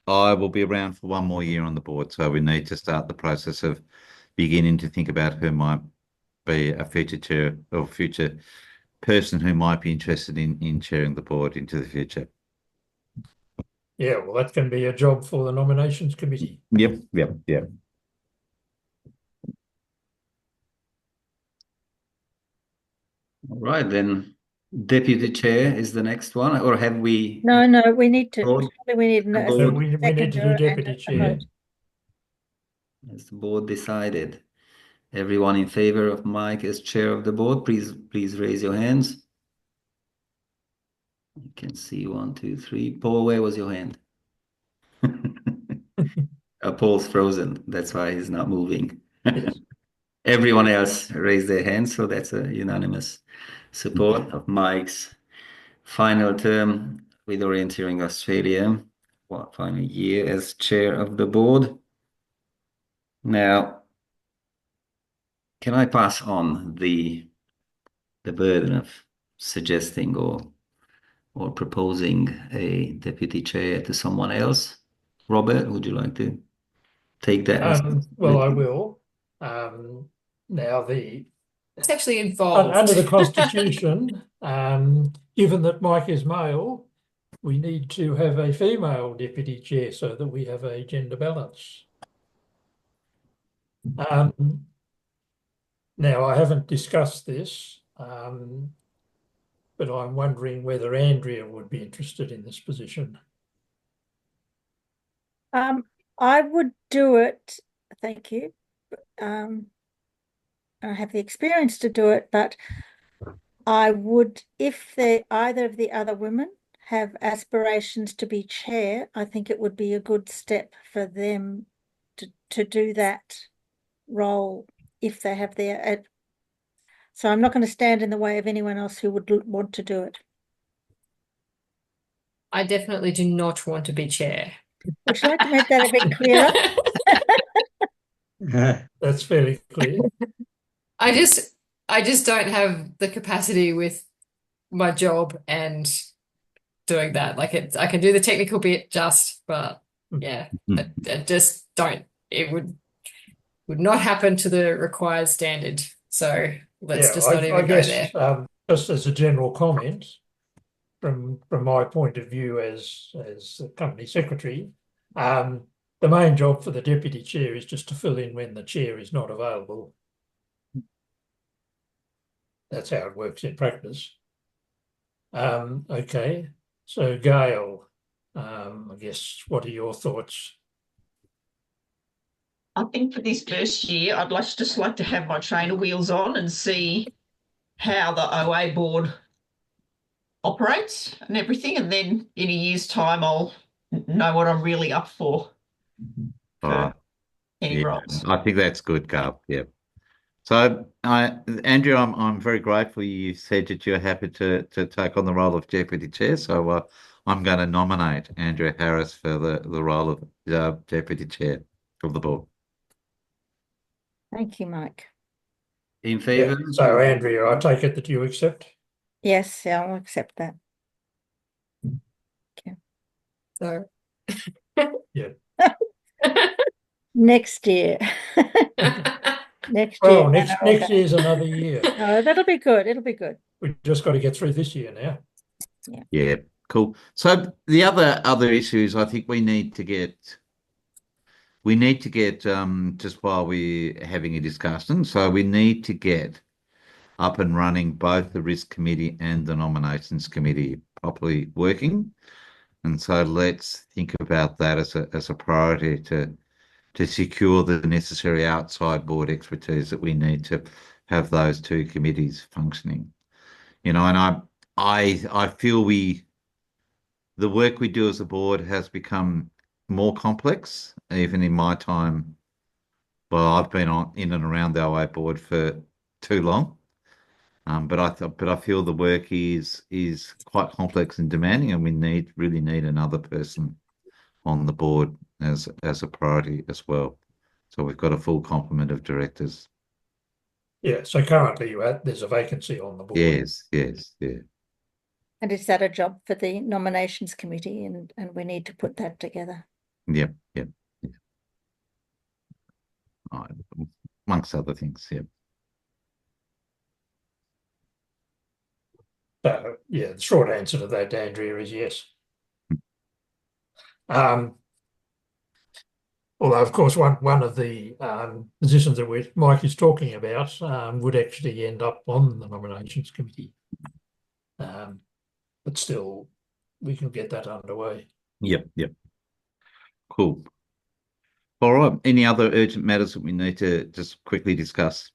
I will be around for one more year on the board. So we need to start the process of beginning to think about who might be a future chair or future person who might be interested in chairing the board into the future. Yeah, well, that can be a job for the nominations committee. Yep. All right, then deputy chair is the next one, or have we? No, we need to. Board? We need a So we need to do deputy chair. As the board decided. Everyone in favor of Mike as chair of the board, please raise your hands. You can see 1, 2, 3. Paul, where was your hand? Paul's frozen. That's why he's not moving. Everyone else raised their hands, so that's a unanimous support of Mike's final term with Orienteering Australia. Final year as chair of the board. Now, can I pass on the burden of suggesting or proposing a deputy chair to someone else? Robert, would you like to take that? Well, I will. Now it's actually involved under the Constitution, given that Mike is male, we need to have a female deputy chair so that we have a gender balance. Now, I haven't discussed this, but I'm wondering whether Andrea would be interested in this position. I would do it. Thank you. I have the experience to do it, but I would, if either of the other women have aspirations to be chair, I think it would be a good step for them to do that role if they have their. So I'm not going to stand in the way of anyone else who would want to do it. I definitely do not want to be chair. Would you like to make that a bit clearer? That's fairly clear. I just don't have the capacity with my job and doing that. Like I can do the technical bit but yeah, I just don't. It would not happen to the required standard. So let's just not even go there. Just as a general comment, from my point of view as the company secretary, the main job for the deputy chair is just to fill in when the chair is not available. That's how it works in practice. Okay, so Gail, I guess, what are your thoughts? I think for this first year, I'd just like to have my trainer wheels on and see how the OA board operates and everything. And then in a year's time, I'll know what I'm really up for any roles. I think that's good, Carl. Yeah. So, Andrew, I'm very grateful you said that you're happy to take on the role of deputy chair. So, I'm going to nominate Andrew Harris for the role of deputy chair of the board. Thank you, Mike. In favour? Yeah. So, Andrea, I take it that you accept? Yes, I'll accept that. Okay. So, yeah. Next year. Next year. Oh, next year's another year. No, that'll be good. It'll be good. We've just got to get through this year now. Yeah. Yeah, cool. So the other issue is I think we need to get just while we're having a discussion, so we need to get up and running both the risk committee and the nominations committee properly working. And so let's think about that as a priority to secure the necessary outside board expertise that we need to have those two committees functioning. And I feel the work we do as a board has become more complex, even in my time. Well, I've been in and around the OA board for too long. But I feel the work is quite complex and demanding, and we really need another person on the board as a priority as well. So we've got a full complement of directors. Yeah. So currently there's a vacancy on the board. Yes. Yeah. And is that a job for the nominations committee? And we need to put that together. Yep. Amongst other things. Yep. So yeah, the short answer to that, Andrea, is yes. Although, of course, one of the positions that Mike is talking about would actually end up on the nominations committee. But still, we can get that underway. Yep. Cool. All right. Any other urgent matters that we need to just quickly discuss?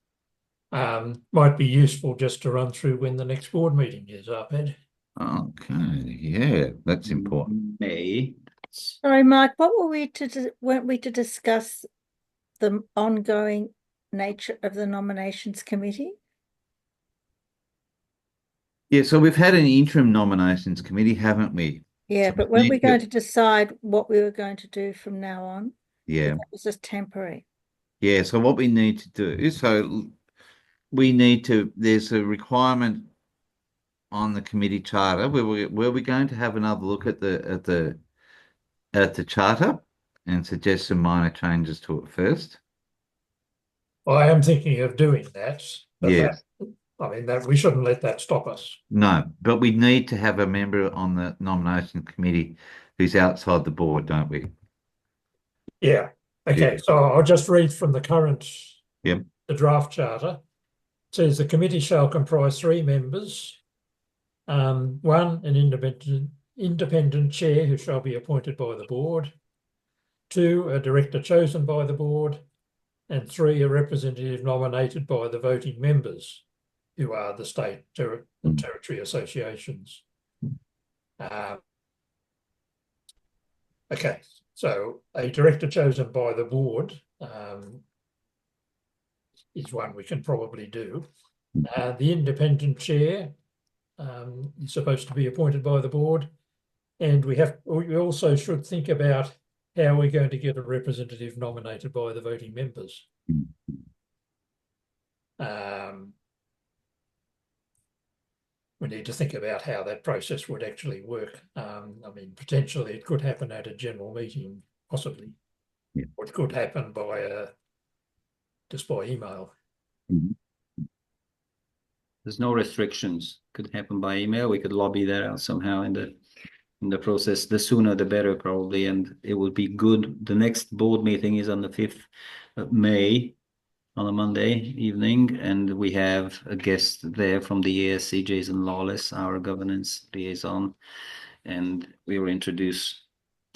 Might be useful just to run through when the next board meeting is, Arpad. Okay. Yeah, that's important. May. Sorry, Mike, what weren't we to discuss the ongoing nature of the nominations committee? Yeah, so we've had an interim nominations committee, haven't we? Yeah, So but we weren't we need going to decide what we were going to do from now on? Yeah. That was just temporary. Yeah, so what we need to do, there's a requirement on the committee charter where we're going to have another look at the charter and suggest some minor changes to it first. I am thinking of doing that. Yes. That we shouldn't let that stop us. No, but we need to have a member on the nomination committee who's outside the board, don't we? Yeah. Okay, so I'll just read from the current, the draft charter. It says the committee shall comprise 3 members. One, an independent chair who shall be appointed by the board. 2, a director chosen by the board. And 3, a representative nominated by the voting members, who are the state and territory associations. Okay, so a director chosen by the board is one we can probably do. The independent chair is supposed to be appointed by the board, and we also should think about how we're going to get a representative nominated by the voting members. We need to think about how that process would actually work. I mean, potentially it could happen at a general meeting, possibly. Yeah. Or it could happen by just by email. There's no restrictions. Could happen by email. We could lobby that out somehow in the process. The sooner the better, probably, and it would be good. The next board meeting is on the 5th of May, on a Monday evening, and we have a guest there from the ESC, Jason Lawless, our governance liaison, and we will introduce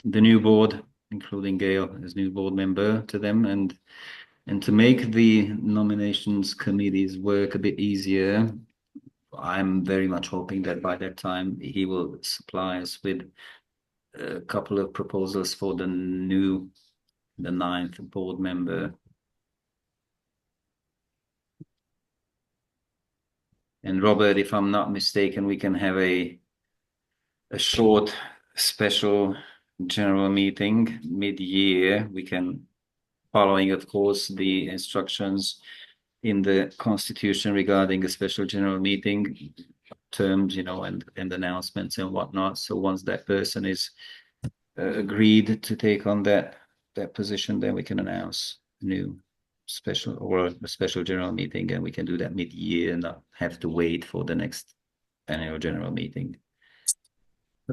the new board, including Gail as new board member, to them, and to make the nominations committee's work a bit easier. I'm very much hoping that by that time he will supply us with a couple of proposals for the 9th board member. And Robert, if I'm not mistaken, we can have a short special general meeting mid-year. We can, following, of course, the instructions in the Constitution regarding a special general meeting terms, and announcements and whatnot. So once that person is agreed to take on that position, then we can announce a new special or a special general meeting, and we can do that mid-year and not have to wait for the next annual general meeting.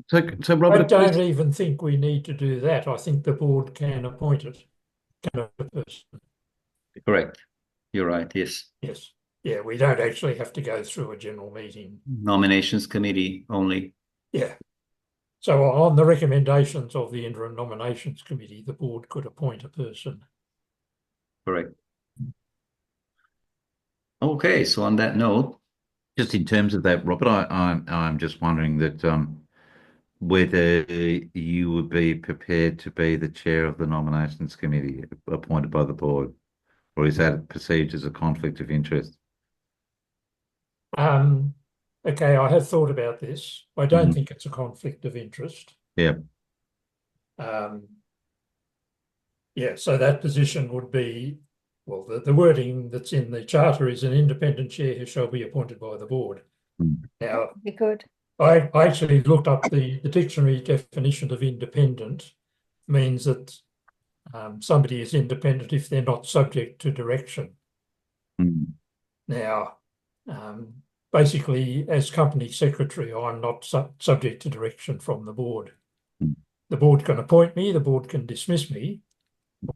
So Robert, I don't even think we need to do that. I think the board can appoint it. Correct. You're right. Yes. Yes. Yeah, we don't actually have to go through a general meeting. Nominations committee only. Yeah. So on the recommendations of the interim nominations committee, the board could appoint a person. Correct. Okay, so on that note, just in terms of that, Robert, I'm just wondering that whether you would be prepared to be the chair of the nominations committee appointed by the board, or is that perceived as a conflict of interest? Okay, I have thought about this. I don't think it's a conflict of interest. Yeah. Yeah, so that position would be, well, the wording that's in the charter is an independent chair who shall be appointed by the board. Now, Be good. I actually looked up the dictionary definition of independent. Means that somebody is independent if they're not subject to direction. Now, basically, as company secretary, I'm not subject to direction from the board. The board can appoint me, the board can dismiss me.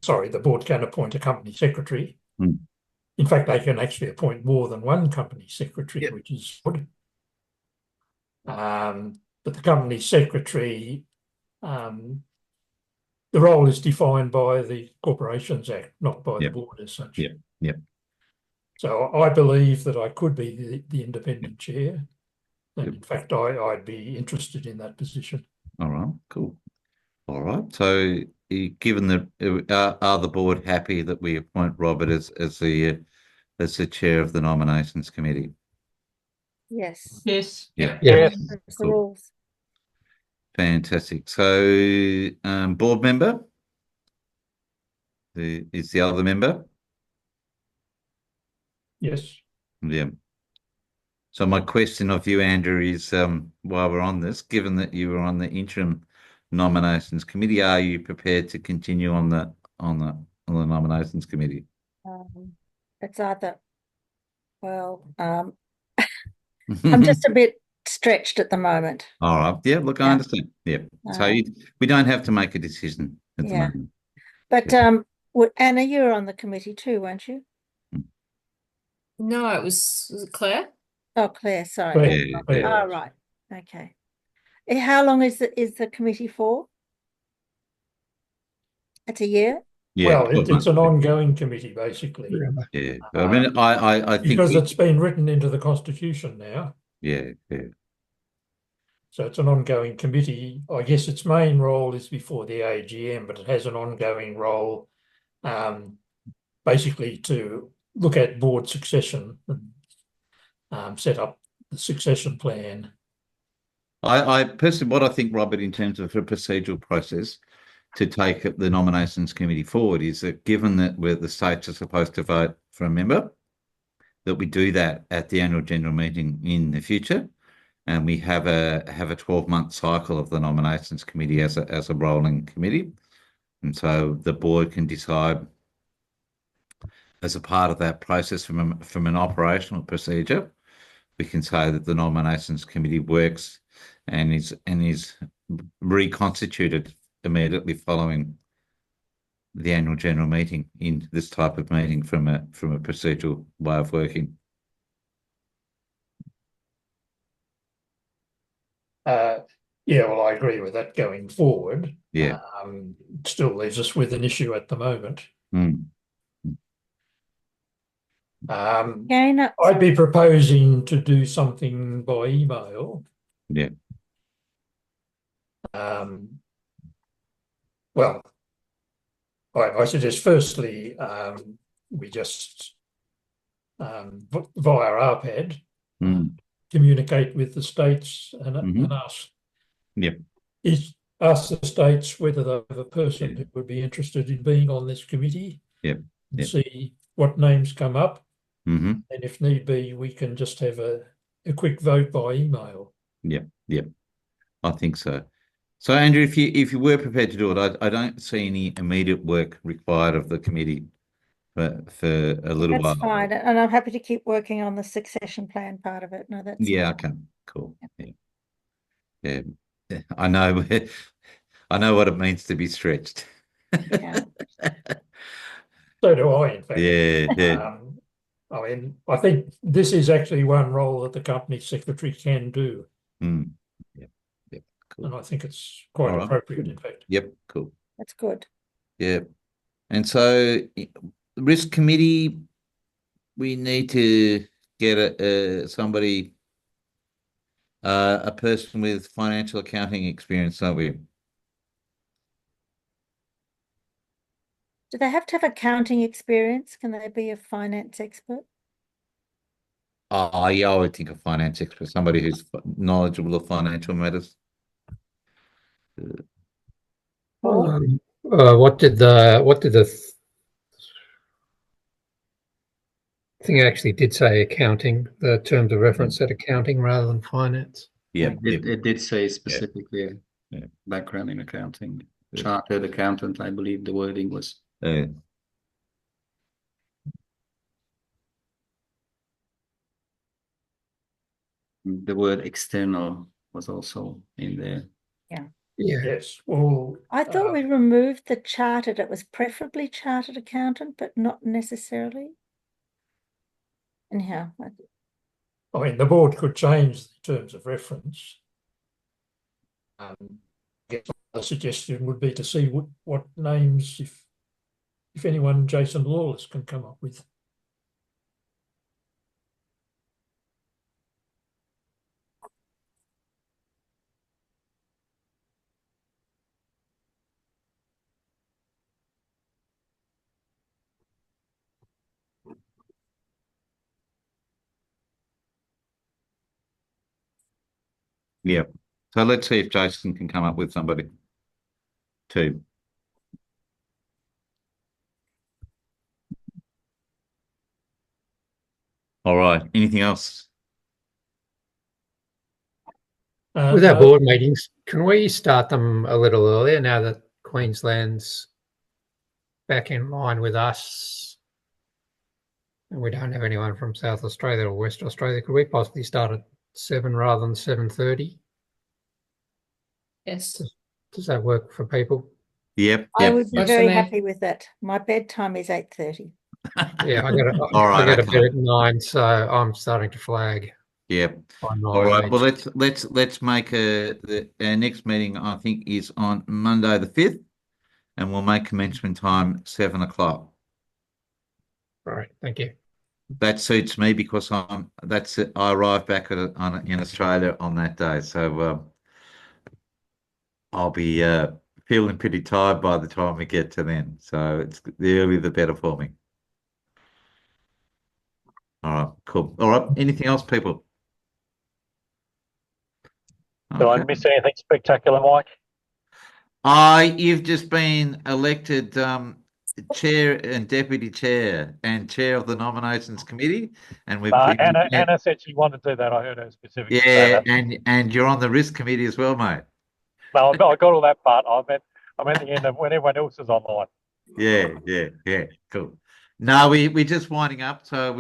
Sorry, the board can appoint a company secretary. In fact, they can actually appoint more than one company secretary, which is good. But the company secretary, the role is defined by the Corporations Act, not by the board as such. So I believe that I could be the independent chair. And in fact, I'd be interested in that position. All right, cool. All right. So, given that, are the board happy that we appoint Robert as the chair of the nominations committee? Yes. Yes. Yeah. Yes. That's the rules. Fantastic. So, board member is the other member? Yes. Yeah. So my question of you, Andrew, is while we're on this, given that you were on the interim nominations committee, are you prepared to continue on the nominations committee? It's either, well, I'm just a bit stretched at the moment. All right. Yeah, look, I understand. Yeah. So we don't have to make a decision at the moment. But Anna, you're on the committee too, weren't you? No, was it Claire? Oh, Claire, sorry. Claire. Oh, right. Okay. How long is the committee for? It's a year? Yeah. Well, it's an ongoing committee, basically. Yeah. I mean, I think because it's been written into the Constitution now. Yeah. So it's an ongoing committee. I guess its main role is before the AGM, but it has an ongoing role, basically to look at board succession and set up the succession plan. I personally, what I think, Robert, in terms of a procedural process to take the nominations committee forward is that given that the states are supposed to vote for a member, that we do that at the annual general meeting in the future, and we have a 12-month cycle of the nominations committee as a rolling committee, and so the board can decide as a part of that process from an operational procedure. We can say that the nominations committee works and is reconstituted immediately following the annual general meeting in this type of meeting from a procedural way of working. Yeah, well, I agree with that going forward. Yeah. Still leaves us with an issue at the moment. I'd be proposing to do something by email. Yeah. Well, I suggest firstly we just via RPAD communicate with the states and ask. Yep. Ask the states whether they have a person who would be interested in being on this committee. Yep. And see what names come up. And if need be, we can just have a quick vote by email. Yep. I think so. So, Andrew, if you were prepared to do it, I don't see any immediate work required of the committee for a little while. That's fine, and I'm happy to keep working on the succession plan part of it. No, that's Yeah. fine. Okay. Cool. Yeah. I know. I know what it means to be stretched. Yeah. So do I, in fact. Yeah. I mean, I think this is actually one role that the company secretary can do. Yeah. Cool. And I think it's quite appropriate, in fact. Yep. Cool. That's good. Yeah. And so the risk committee, we need to get somebody, a person with financial accounting experience, don't we? Do they have to have accounting experience? Can they be a finance expert? Oh, yeah, I would think a finance expert, somebody who's knowledgeable of financial matters. What did the thing actually did say accounting? The terms of reference said accounting rather than finance. Yeah, it did say specifically background in accounting, chartered accountant. I believe the wording was. The word external was also in there. Yeah. Yes. Well, I thought we removed the chartered. It was preferably chartered accountant, but not necessarily. Anyhow, I mean, the board could change the terms of reference. I guess the suggestion would be to see what names, if anyone, Jason Lawless can come up with. Yeah. So let's see if Jason can come up with somebody too. All right. Anything else? With our board meetings, can we start them a little earlier now that Queensland's back in line with us and we don't have anyone from South Australia or West Australia? Could we possibly start at 7 rather than 7:30? Yes. Does that work for people? Yep. I would be Works for very me. happy with that. My bedtime is 8:30. Yeah, I got right, a bed at 9, so I'm starting to flag. Yep. By my All right. age. Well, let's make our next meeting, I think, is on Monday the 5th, and we'll make commencement time 7 o'clock. All right. Thank you. That suits me because I arrive back in Australia on that day. So I'll be feeling pretty tired by the time we get to then. So it's the earlier the better for me. All right, cool. All right, anything else, people? Did I miss anything spectacular, Mike? You've just been elected chair and deputy chair and chair of the nominations committee, and we've Anna said she wanted to do that. I heard her specifically say yeah, that. and you're on the risk committee as well, mate. No, I got all that part. I meant the end of when everyone else is online. Yeah, cool. No, we're just winding up. So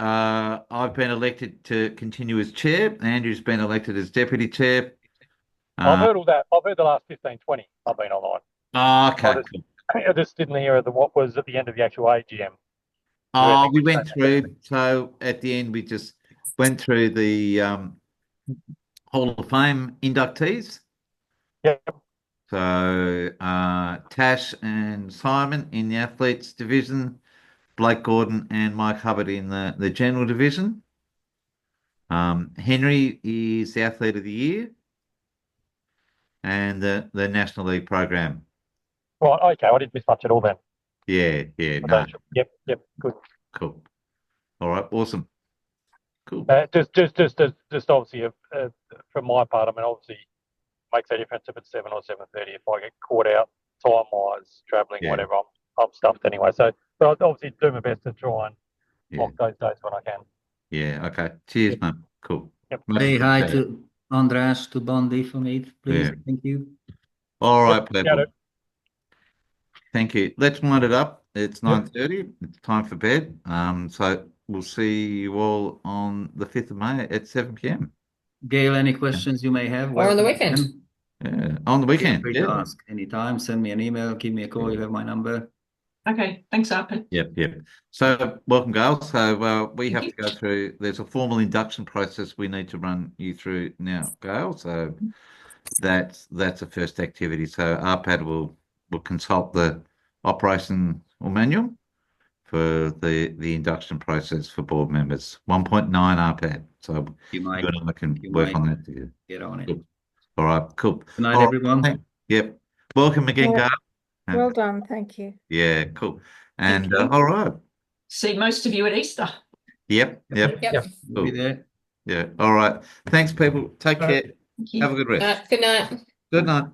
I've been elected to continue as chair. Andrew's been elected as deputy chair. I've heard all that. I've heard the last 15, 20. I've been online. Okay. I just didn't hear what was at the end of the actual AGM. We went through. So at the end, we just went through the Hall of Fame inductees. Yep. So Tash and Simon in the athletes division, Blake Gordon and Mike Hubbard in the general division. Henry is the athlete of the year, and the National League program. Right. Okay. I didn't miss much at all then. Yeah. No. Yep. Good. Cool. All right. Awesome. Cool. Just obviously from my part, I mean, obviously makes a difference if it's 7 or 7:30. If I get caught out time wise, travelling, whatever, I'm stuffed anyway. So, but I'll obviously do my best to try and block those days when I can. Yeah. Okay. Cheers, mate. Cool. Yep. Say hi to Andras, to Bondi for me, please. Yeah. Thank you. All right, people. Got it. Thank you. Let's wind it up. It's 9:30. It's time for bed. So we'll see you all on the 5th of May at 7 p.m. Gail, any questions you may have? Or on the weekend. Yeah, on the weekend. Feel free to ask anytime. Send me an email, give me a call. You have my number. Okay, thanks, Arpit. Yep. So welcome, Gail. So we have to go through, there's a formal induction process we need to run you through now, Gail. So that's a first activity. So RPAD will consult the operation or manual for the induction process for board members. 1.9 RPAD. So you and I can work on that together. Get on it. Cool. All right, cool. Good night, everyone. Yep. Welcome again, Gail. Well done, thank you. Yeah, cool. Thank And you. all right. See most of you at Easter. Yep. We'll be there. Yeah. All right. Thanks, people. Take care. Thank you. Have a good rest. Good night. Good night.